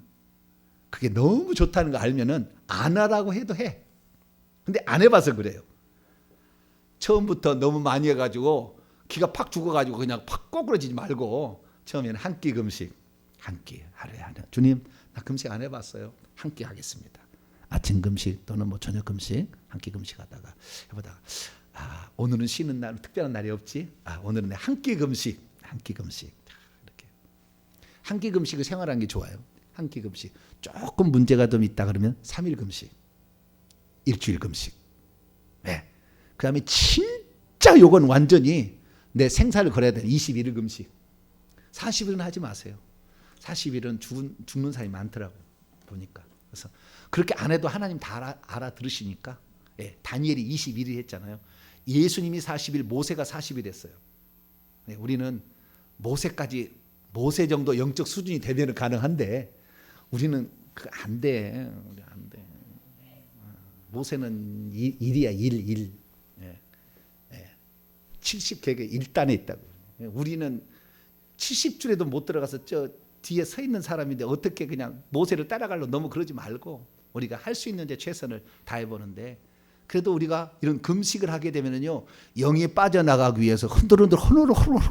그게 너무 좋다는 거 알면은 안 하라고 해도 해. 근데 안 해봐서 그래요. 처음부터 너무 많이 해가지고 기가 팍 죽어가지고 그냥 팍 꼬꾸러지지 말고 처음에는 한 끼 금식, 한 끼 하루에 하나. 주님, 나 금식 안 해봤어요. 한 끼 하겠습니다. 아침 금식 또는 뭐 저녁 금식, 한 끼 금식하다가 해보다가 오늘은 쉬는 날, 특별한 날이 없지. 오늘은 한 끼 금식. 한 끼 금식. 이렇게 한 끼 금식을 생활하는 게 좋아요. 한 끼 금식. 조금 문제가 좀 있다 그러면 3일 금식, 일주일 금식. 네. 그 다음에 진짜 요건 완전히 내 생사를 걸어야 되는 21일 금식. 40일은 하지 마세요. 40일은 죽는 사람이 많더라고 보니까. 그래서 그렇게 안 해도 하나님 다 알아들으시니까. 네. 다니엘이 21일 했잖아요. 예수님이 40일, 모세가 40일 했어요. 네. 우리는 모세 정도 영적 수준이 되면 가능한데 우리는 안 돼. 우리 안 돼. 모세는 일이야, 일. 70개의 1단에 있다고. 우리는 70줄에도 못 들어가서 저 뒤에 서 있는 사람인데 어떻게 그냥 모세를 따라가려고 너무 그러지 말고 우리가 할 수 있는 데 최선을 다해보는데, 그래도 우리가 이런 금식을 하게 되면요, 영이 빠져나가기 위해서 흔들흔들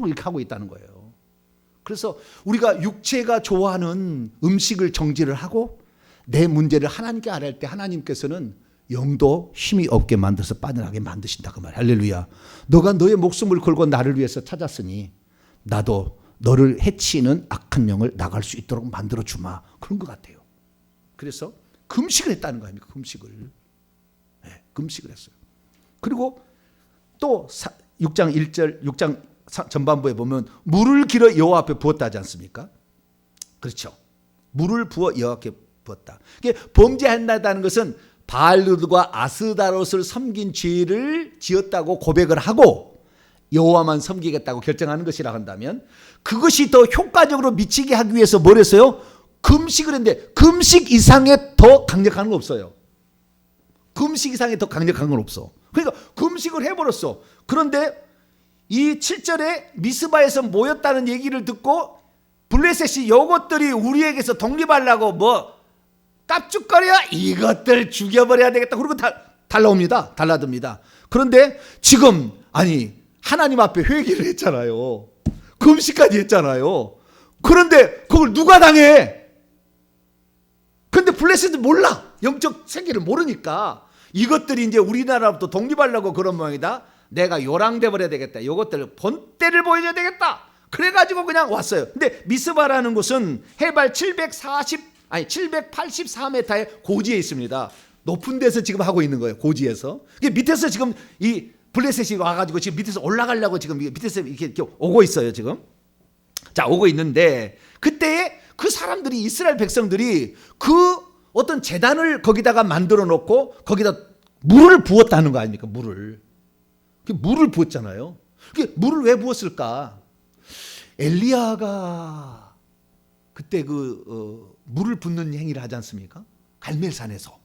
이렇게 하고 있다는 거예요. 그래서 우리가 육체가 좋아하는 음식을 정지를 하고 내 문제를 하나님께 아뢰할 때 하나님께서는 영도 힘이 없게 만들어서 빠져나가게 만드신다 그 말. 할렐루야. 너가 너의 목숨을 걸고 나를 위해서 찾았으니 나도 너를 해치는 악한 영을 나갈 수 있도록 만들어 주마. 그런 것 같아요. 그래서 금식을 했다는 거 아닙니까? 금식을. 네, 금식을 했어요. 그리고 또 6장 1절, 6장 전반부에 보면 물을 길어 여호와 앞에 부었다 하지 않습니까? 그렇죠. 물을 부어 여호와께 부었다. 이게 범죄한다는 것은 바알과 아스다롯을 섬긴 죄를 지었다고 고백을 하고 여호와만 섬기겠다고 결정하는 것이라 한다면, 그것이 더 효과적으로 미치게 하기 위해서 뭘 했어요? 금식을 했는데 금식 이상의 더 강력한 건 없어요. 금식 이상의 더 강력한 건 없어. 그러니까 금식을 해버렸어. 그런데 이 7절에 미스바에서 모였다는 얘기를 듣고 블레셋이 이것들이 우리에게서 독립하려고 뭐 깝죽거려 이것들 죽여버려야 되겠다. 그리고 달라듭니다. 그런데 지금 하나님 앞에 회개를 했잖아요. 금식까지 했잖아요. 그런데 그걸 누가 당해? 근데 블레셋은 몰라. 영적 세계를 모르니까 이것들이 이제 우리나라부터 독립하려고 그런 모양이다. 내가 요랑돼 버려야 되겠다. 이것들 본때를 보여줘야 되겠다. 그래가지고 그냥 왔어요. 근데 미스바라는 곳은 해발 784m의 고지에 있습니다. 높은 데서 지금 하고 있는 거예요. 고지에서. 밑에서 지금 이 블레셋이 와가지고 지금 밑에서 올라가려고 지금 밑에서 이렇게 오고 있어요. 지금. 자, 오고 있는데 그때 그 사람들이 이스라엘 백성들이 그 어떤 제단을 거기다가 만들어 놓고 거기다 물을 부었다는 거 아닙니까? 물을 부었잖아요. 물을 왜 부었을까? 엘리야가 그때 물을 붓는 행위를 하지 않습니까? 갈멜산에서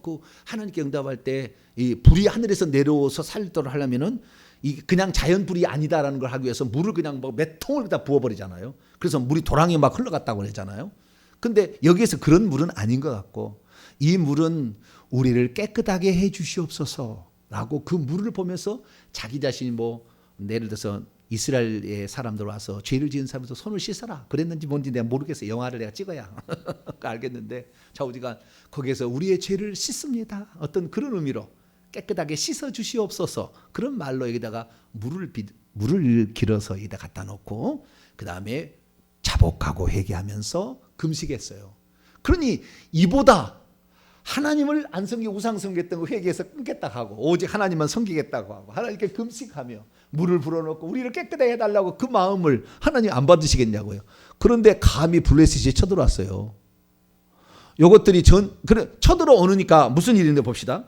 그 하나님께 응답할 때 이 불이 하늘에서 내려와서 살도록 하려면은 이 그냥 자연 불이 아니다라는 걸 하기 위해서 물을 그냥 뭐 몇 통을 다 부어버리잖아요. 그래서 물이 도랑에 막 흘러갔다고 그러잖아요. 근데 여기에서 그런 물은 아닌 것 같고 이 물은 우리를 깨끗하게 해 주시옵소서라고 그 물을 보면서 자기 자신이 뭐 예를 들어서 이스라엘의 사람들 와서 죄를 지은 사람들 손을 씻어라 그랬는지 뭔지 내가 모르겠어요. 영화를 내가 찍어야 알겠는데 자 우리가 거기에서 우리의 죄를 씻습니다. 어떤 그런 의미로 깨끗하게 씻어 주시옵소서 그런 말로 여기다가 물을 길어서 여기다 갖다 놓고 그 다음에 자복하고 회개하면서 금식했어요. 그러니 이보다 하나님을 안 섬기고 우상 섬겼던 거 회개해서 끊겠다 하고 오직 하나님만 섬기겠다고 하고 하나님께 금식하며 물을 불어넣고 우리를 깨끗하게 해달라고 그 마음을 하나님 안 받으시겠냐고요. 그런데 감히 블레셋이 쳐들어왔어요. 요것들이 쳐들어오니까 무슨 일인데 봅시다.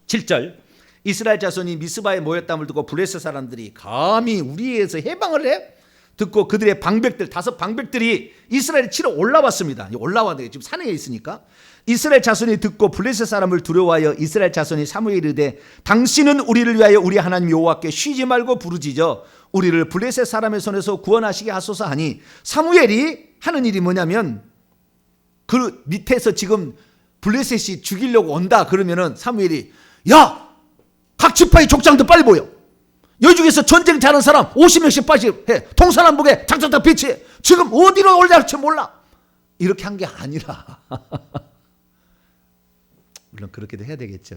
7절 이스라엘 자손이 미스바에 모였담을 듣고 블레셋 사람들이 감히 우리에서 해방을 해? 듣고 그들의 방백들 5 방백들이 이스라엘을 치러 올라왔습니다. 올라왔는데 지금 산에 있으니까 이스라엘 자손이 듣고 블레셋 사람을 두려워하여 이스라엘 자손이 사무엘에 이르되 당신은 우리를 위하여 우리 하나님 여호와께 쉬지 말고 부르짖어 우리를 블레셋 사람의 손에서 구원하시게 하소서 하니 사무엘이 하는 일이 뭐냐면 그 밑에서 지금 블레셋이 죽이려고 온다 그러면은 사무엘이 야 각 지파의 족장들 빨리 모여 여기 중에서 전쟁 잘하는 사람 50명씩 빨리 해 동서남북에 장전다 배치해 지금 어디로 올지 할지 몰라 이렇게 한 게 아니라 물론 그렇게도 해야 되겠죠.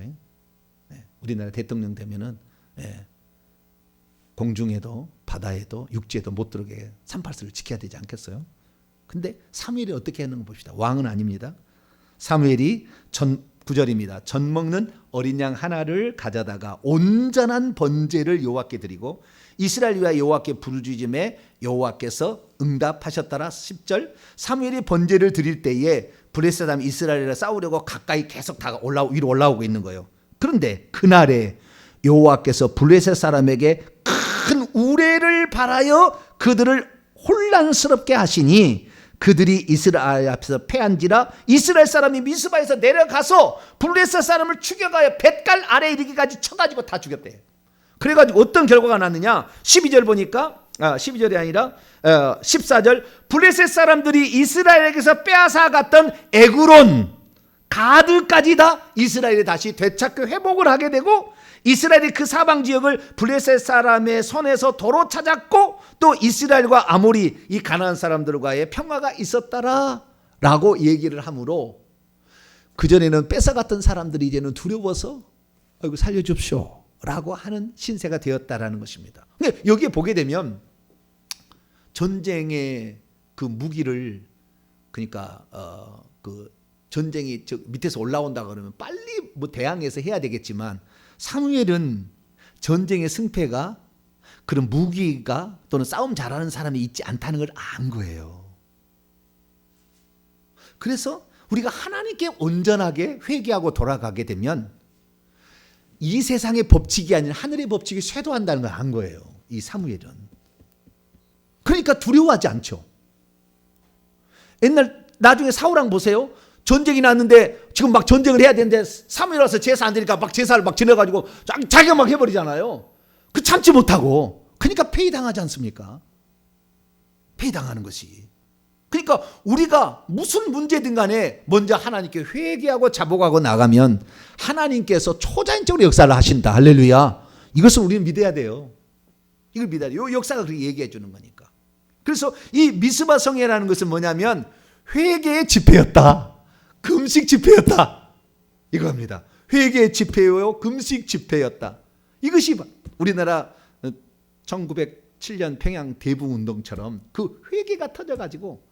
우리나라 대통령 되면은 공중에도 바다에도 육지에도 못 들어오게 38선을 지켜야 되지 않겠어요? 근데 사무엘이 어떻게 하는 거 봅시다. 왕은 아닙니다. 사무엘이 9절입니다. 전 먹는 어린 양 하나를 가져다가 온전한 번제를 여호와께 드리고 이스라엘 위하여 여호와께 부르짖음에 여호와께서 응답하셨더라. 10절 사무엘이 번제를 드릴 때에 블레셋 사람이 이스라엘과 싸우려고 가까이 계속 위로 올라오고 있는 거예요. 그런데 그날에 여호와께서 블레셋 사람에게 큰 우레를 발하여 그들을 혼란스럽게 하시니 그들이 이스라엘 앞에서 패한지라 이스라엘 사람이 미스바에서 내려가서 블레셋 사람을 죽여가여 뱃갈 아래에 이르기까지 쳐가지고 다 죽였대. 그래가지고 어떤 결과가 났느냐 12절 보니까 12절이 아니라 14절 블레셋 사람들이 이스라엘에게서 빼앗아갔던 에그론 가드까지 다 이스라엘이 다시 되찾고 회복을 하게 되고 이스라엘이 그 사방 지역을 블레셋 사람의 손에서 도로 찾았고 또 이스라엘과 아모리 이 가나안 사람들과의 평화가 있었다라 라고 얘기를 하므로 그전에는 뺏어갔던 사람들이 이제는 두려워서 아이고 살려줍시오 라고 하는 신세가 되었다라는 것입니다. 근데 여기에 보게 되면 전쟁의 그 무기를 그러니까 그 전쟁이 저 밑에서 올라온다 그러면 빨리 뭐 대항해서 해야 되겠지만 사무엘은 전쟁의 승패가 그런 무기가 또는 싸움 잘하는 사람이 있지 않다는 걸 안 거예요. 그래서 우리가 하나님께 온전하게 회개하고 돌아가게 되면 이 세상의 법칙이 아닌 하늘의 법칙이 쇄도한다는 걸 안 거예요. 이 사무엘은. 그러니까 두려워하지 않죠. 옛날 나중에 사울왕 보세요. 전쟁이 났는데 지금 막 전쟁을 해야 되는데 사무엘 와서 제사 안 되니까 막 제사를 막 지내가지고 자기가 막 해버리잖아요. 그 참지 못하고. 그러니까 폐위당하지 않습니까? 폐위당하는 것이. 그러니까 우리가 무슨 문제든 간에 먼저 하나님께 회개하고 자복하고 나가면 하나님께서 초자연적으로 역사를 하신다. 할렐루야. 이것을 우리는 믿어야 돼요. 이걸 믿어야 돼요. 이 역사가 그렇게 얘기해 주는 거니까. 그래서 이 미스바 성회라는 것은 뭐냐면 회개의 집회였다. 금식 집회였다. 이겁니다. 회개의 집회요, 금식 집회였다. 이것이 우리나라 1907년 평양 대북운동처럼 그 회개가 터져가지고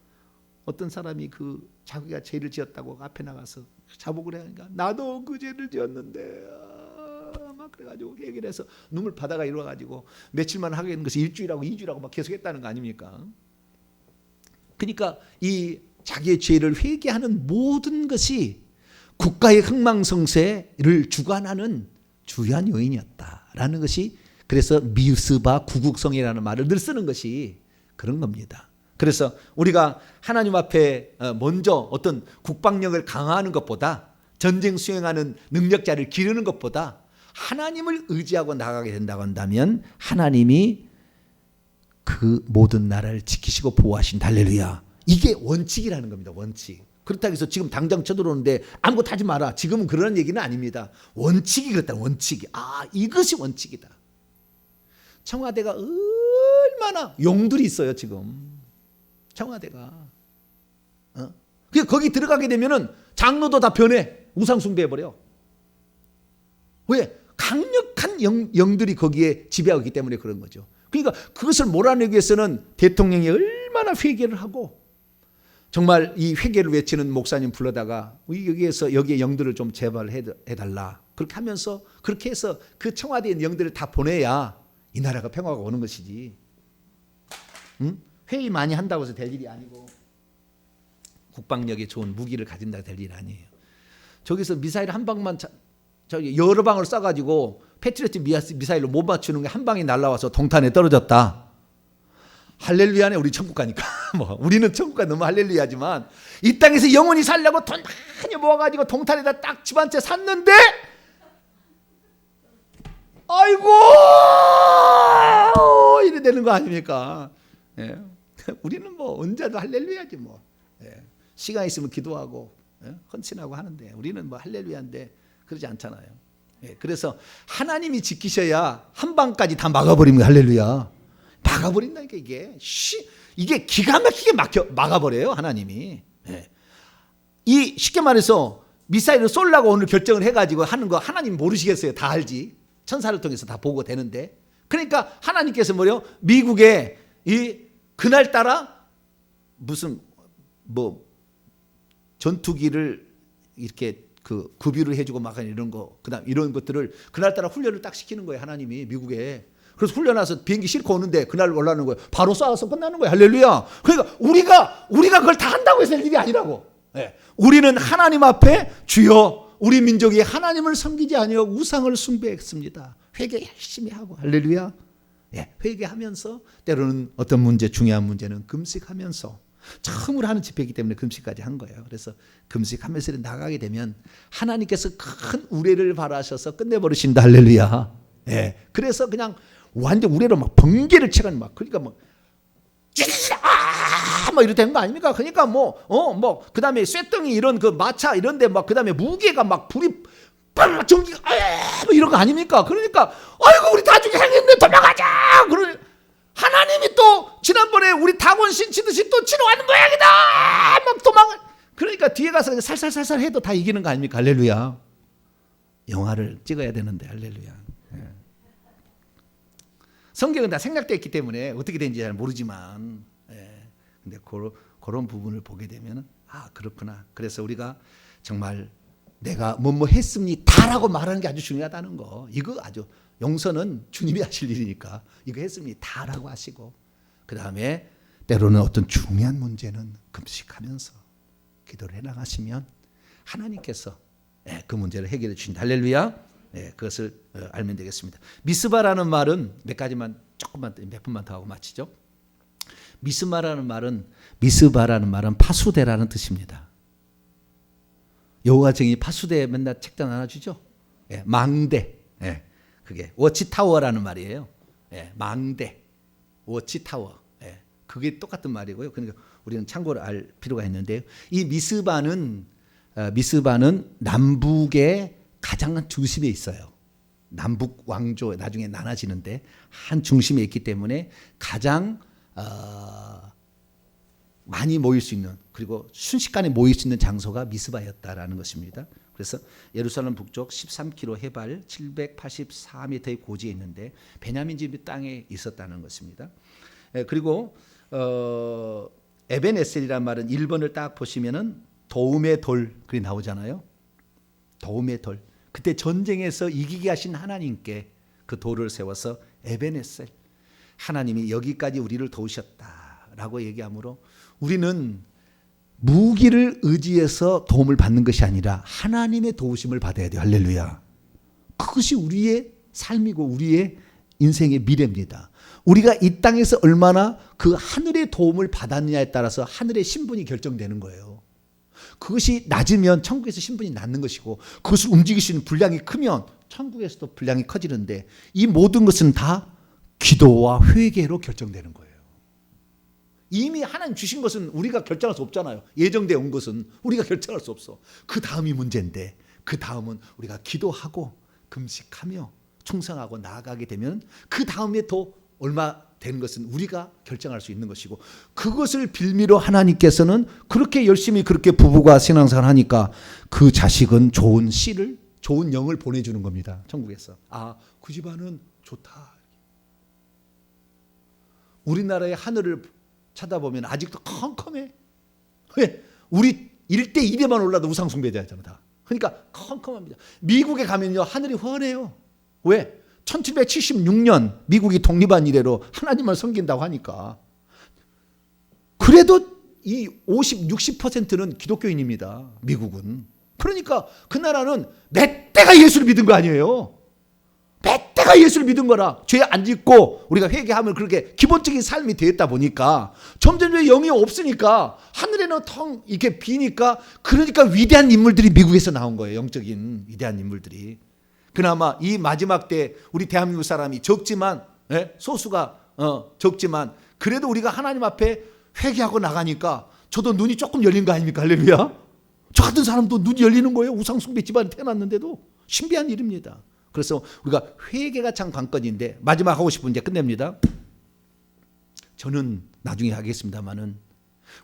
어떤 사람이 그 자기가 죄를 지었다고 앞에 나가서 자복을 하니까 나도 그 죄를 지었는데 막 그래가지고 얘기를 해서 눈물 바다가 일어가지고 며칠만 하게 된 것이 일주일하고 2주일하고 막 계속했다는 거 아닙니까? 그러니까 이 자기의 죄를 회개하는 모든 것이 국가의 흥망성쇠를 주관하는 주요한 요인이었다라는 것이, 그래서 미스바 구국성이라는 말을 늘 쓰는 것이 그런 겁니다. 그래서 우리가 하나님 앞에 먼저 어떤 국방력을 강화하는 것보다, 전쟁 수행하는 능력자를 기르는 것보다 하나님을 의지하고 나가게 된다고 한다면 하나님이 그 모든 나라를 지키시고 보호하신다. 할렐루야. 이게 원칙이라는 겁니다. 원칙. 그렇다고 해서 지금 당장 쳐들어오는데 아무것도 하지 마라, 지금은 그런 얘기는 아닙니다. 원칙이 그렇다. 원칙이. 이것이 원칙이다. 청와대가 얼마나 용들이 있어요 지금. 청와대가 거기 들어가게 되면은 장로도 다 변해, 우상 숭배해버려. 왜? 강력한 영들이 거기에 지배하고 있기 때문에 그런 거죠. 그러니까 그것을 몰아내기 위해서는 대통령이 얼마나 회개를 하고, 정말 이 회개를 외치는 목사님 불러다가 여기에 영들을 좀 제발해달라, 그렇게 하면서, 그렇게 해서 그 청와대에 있는 영들을 다 보내야 이 나라가 평화가 오는 것이지. 응? 회의 많이 한다고 해서 될 일이 아니고, 국방력에 좋은 무기를 가진다고 될 일이 아니에요. 저기서 미사일 한 방만 저기 여러 방을 쏴가지고 패트리어트 미사일로 못 맞추는 게 한 방이 날라와서 동탄에 떨어졌다. 할렐루야네, 우리 천국 가니까. 뭐 우리는 천국 가 너무 할렐루야지만, 이 땅에서 영원히 살려고 돈 많이 모아가지고 동탄에다 딱 집 한 채 샀는데, 아이고 이래 되는 거 아닙니까? 예. 우리는 뭐 언제도 할렐루야지 뭐. 예. 시간 있으면 기도하고 헌신하고 하는데, 우리는 뭐 할렐루야인데 그러지 않잖아요. 예. 그래서 하나님이 지키셔야 한 방까지 다 막아버리면 할렐루야. 막아버린다니까. 이게 기가 막히게 막아버려요 하나님이. 예. 이 쉽게 말해서 미사일을 쏠라고 오늘 결정을 해가지고 하는 거 하나님 모르시겠어요? 다 알지. 천사를 통해서 다 보고 되는데. 그러니까 하나님께서 뭐요? 미국에 이 그날따라 무슨 뭐 전투기를 이렇게 그 구비를 해주고 막 이런 거, 그다음 이런 것들을 그날따라 훈련을 딱 시키는 거예요 하나님이 미국에. 그래서 훈련해서 비행기 싣고 오는데 그날 올라오는 거예요. 바로 쏴서 끝나는 거예요. 할렐루야. 그러니까 우리가 그걸 다 한다고 해서 할 일이 아니라고. 네. 우리는 하나님 앞에 주여 우리 민족이 하나님을 섬기지 아니하고 우상을 숭배했습니다. 회개 열심히 하고. 할렐루야. 예, 회개하면서 때로는 어떤 문제, 중요한 문제는 금식하면서, 처음으로 하는 집회이기 때문에 금식까지 한 거예요. 그래서 금식하면서 나가게 되면 하나님께서 큰 우레를 바라셔서 끝내버리신다. 할렐루야. 예, 그래서 그냥 완전 우레로 막 번개를 치는 막, 그러니까 막 이렇게 된 거 아닙니까? 그러니까 그 다음에 쇠덩이 이런 그 마차 이런데 막, 그 다음에 무게가 막 불이 빵 전기가 뭐 이런 거 아닙니까? 그러니까 아이고 우리 다 죽게 생겼네, 도망가자. 그러니 하나님이 또 지난번에 우리 다곤신 치듯이 또 치러가는 모양이다. 막 그러니까 뒤에 가서 살살살살 해도 다 이기는 거 아닙니까? 할렐루야. 영화를 찍어야 되는데. 할렐루야. 예. 성경은 다 생략되어 있기 때문에 어떻게 되는지 잘 모르지만, 근데 그런 부분을 보게 되면 그렇구나. 그래서 우리가 정말 내가 뭐뭐 했습니다라고 말하는 게 아주 중요하다는 거. 이거 아주, 용서는 주님이 하실 일이니까 이거 했습니다라고 하시고, 그 다음에 때로는 어떤 중요한 문제는 금식하면서 기도를 해나가시면 하나님께서 그 문제를 해결해 주신다. 할렐루야. 그것을 알면 되겠습니다. 미스바라는 말은 몇 가지만 몇 분만 더 하고 마치죠. 미스바라는 말은 파수대라는 뜻입니다. 여호와 증인 파수대 맨날 책장 하나 주죠. 망대. 그게 워치타워라는 말이에요. 망대, 워치타워. 그게 똑같은 말이고요. 그러니까 우리는 참고를 알 필요가 있는데요. 이 미스바는 남북의 가장 중심에 있어요. 남북 왕조 나중에 나눠지는데 한 중심에 있기 때문에 가장 많이 모일 수 있는, 그리고 순식간에 모일 수 있는 장소가 미스바였다라는 것입니다. 그래서 예루살렘 북쪽 13km 해발 784m의 고지에 있는데 베냐민 집 땅에 있었다는 것입니다. 그리고 에벤에셀이란 말은 1번을 딱 보시면은 도움의 돌 그리 나오잖아요. 도움의 돌. 그때 전쟁에서 이기게 하신 하나님께 그 돌을 세워서 에벤에셀, 하나님이 여기까지 우리를 도우셨다라고 얘기하므로 우리는 무기를 의지해서 도움을 받는 것이 아니라 하나님의 도우심을 받아야 돼요. 할렐루야. 그것이 우리의 삶이고 우리의 인생의 미래입니다. 우리가 이 땅에서 얼마나 그 하늘의 도움을 받았느냐에 따라서 하늘의 신분이 결정되는 거예요. 그것이 낮으면 천국에서 신분이 낮는 것이고, 그것을 움직일 수 있는 분량이 크면 천국에서도 분량이 커지는데, 이 모든 것은 다 기도와 회개로 결정되는 거예요. 이미 하나님 주신 것은 우리가 결정할 수 없잖아요. 예정되어 온 것은 우리가 결정할 수 없어. 그 다음이 문제인데, 그 다음은 우리가 기도하고 금식하며 충성하고 나아가게 되면 그 다음에 더 얼마 되는 것은 우리가 결정할 수 있는 것이고, 그것을 빌미로 하나님께서는 그렇게 열심히 그렇게 부부가 신앙생활을 하니까 그 자식은 좋은 씨를, 좋은 영을 보내주는 겁니다. 천국에서. 아, 그 집안은 좋다. 우리나라의 하늘을 쳐다보면 아직도 컴컴해. 왜? 우리 1대 2대만 올라도 우상 숭배자잖아 다. 그러니까 컴컴합니다. 미국에 가면요 하늘이 훤해요. 왜? 1776년 미국이 독립한 이래로 하나님을 섬긴다고 하니까. 그래도 이 50, 60%는 기독교인입니다. 미국은. 그러니까 그 나라는 몇 대가 예수를 믿은 거 아니에요. 몇 대가 예수를 믿은 거라. 죄 안 짓고 우리가 회개하면 그렇게 기본적인 삶이 되었다 보니까 점점 영이 없으니까 하늘에는 텅 이렇게 비니까, 그러니까 위대한 인물들이 미국에서 나온 거예요. 영적인 위대한 인물들이. 그나마 이 마지막 때 우리 대한민국 사람이 적지만, 소수가 적지만 그래도 우리가 하나님 앞에 회개하고 나가니까 저도 눈이 조금 열린 거 아닙니까? 할렐루야. 저 같은 사람도 눈이 열리는 거예요. 우상숭배 집안에 태어났는데도. 신비한 일입니다. 그래서 우리가 회개가 참 관건인데, 마지막 하고 싶은 이제 끝냅니다. 저는 나중에 하겠습니다만은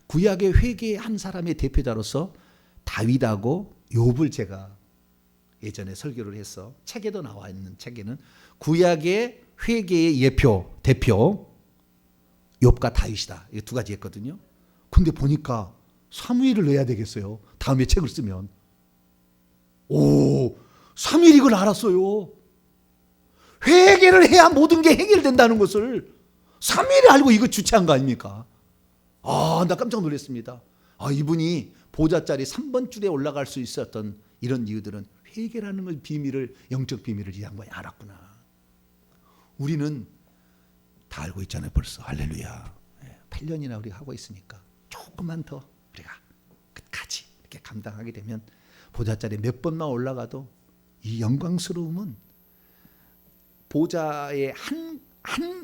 구약의 회개한 사람의 대표자로서 다윗하고 욥을 제가 예전에 설교를 해서 책에도 나와 있는 책에는 구약의 회개의 대표 욥과 다윗이다. 이 두 가지 했거든요. 근데 보니까 사무엘을 넣어야 되겠어요. 다음에 책을 쓰면. 오, 사무엘이 이걸 알았어요. 회개를 해야 모든 게 해결된다는 것을 사무엘이 알고 이거 주체한 거 아닙니까? 아, 나 깜짝 놀랐습니다. 아, 이분이 보좌자리 3번 줄에 올라갈 수 있었던 이런 이유들은 회개라는 걸 비밀을, 영적 비밀을 이 양반이 알았구나. 우리는 다 알고 있잖아요 벌써. 할렐루야. 8년이나 우리가 하고 있으니까 조금만 더 우리가 끝까지 이렇게 감당하게 되면 보좌자리에 몇 번만 올라가도 이 영광스러움은 보좌의 한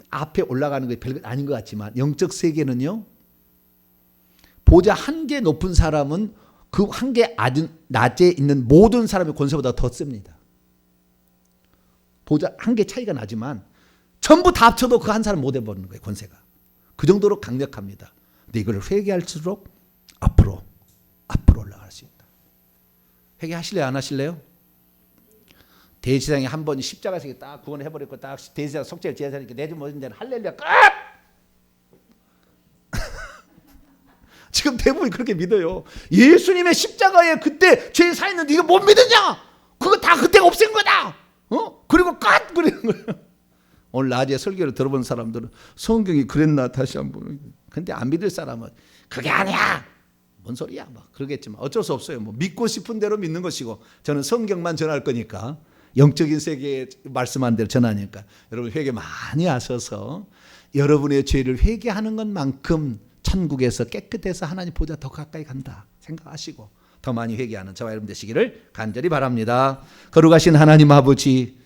앞에 올라가는 게 별것 아닌 것 같지만, 영적 세계는요, 보좌 한 개 높은 사람은 그 한 개 낮에 있는 모든 사람의 권세보다 더 셉니다. 보좌 한 개 차이가 나지만 전부 다 합쳐도 그 한 사람 못 해버리는 거예요. 권세가. 그 정도로 강력합니다. 근데 이걸 회개할수록 앞으로 올라갈 수 있다. 회개하실래요? 안 하실래요? 대제사장이 한 번 십자가에서 딱 구원해버렸고, 딱 대제사장 속죄를 제사하니까 내주 모든 데는 할렐루야 끝! 지금 대부분이 그렇게 믿어요. 예수님의 십자가에 그때 죄 사했는데 이거 못 믿으냐? 그거 다 그때 없앤 거다. 그리고 끝! 그러는 거예요. 오늘 낮에 설교를 들어본 사람들은 성경이 그랬나 다시 한번. 근데 안 믿을 사람은 그게 아니야. 뭔 소리야? 막 그러겠지만 어쩔 수 없어요. 뭐 믿고 싶은 대로 믿는 것이고, 저는 성경만 전할 거니까, 영적인 세계에 말씀한 대로 전하니까 여러분 회개 많이 하셔서 여러분의 죄를 회개하는 것만큼 천국에서 깨끗해서 하나님 보좌 더 가까이 간다 생각하시고 더 많이 회개하는 저와 여러분 되시기를 간절히 바랍니다. 거룩하신 하나님 아버지,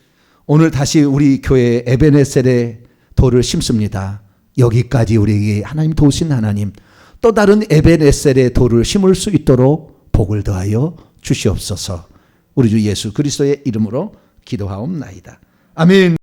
오늘 다시 우리 교회 에베네셀의 돌을 심습니다. 여기까지 우리에게 하나님 도우신 하나님, 또 다른 에베네셀의 돌을 심을 수 있도록 복을 더하여 주시옵소서. 우리 주 예수 그리스도의 이름으로 기도하옵나이다. 아멘.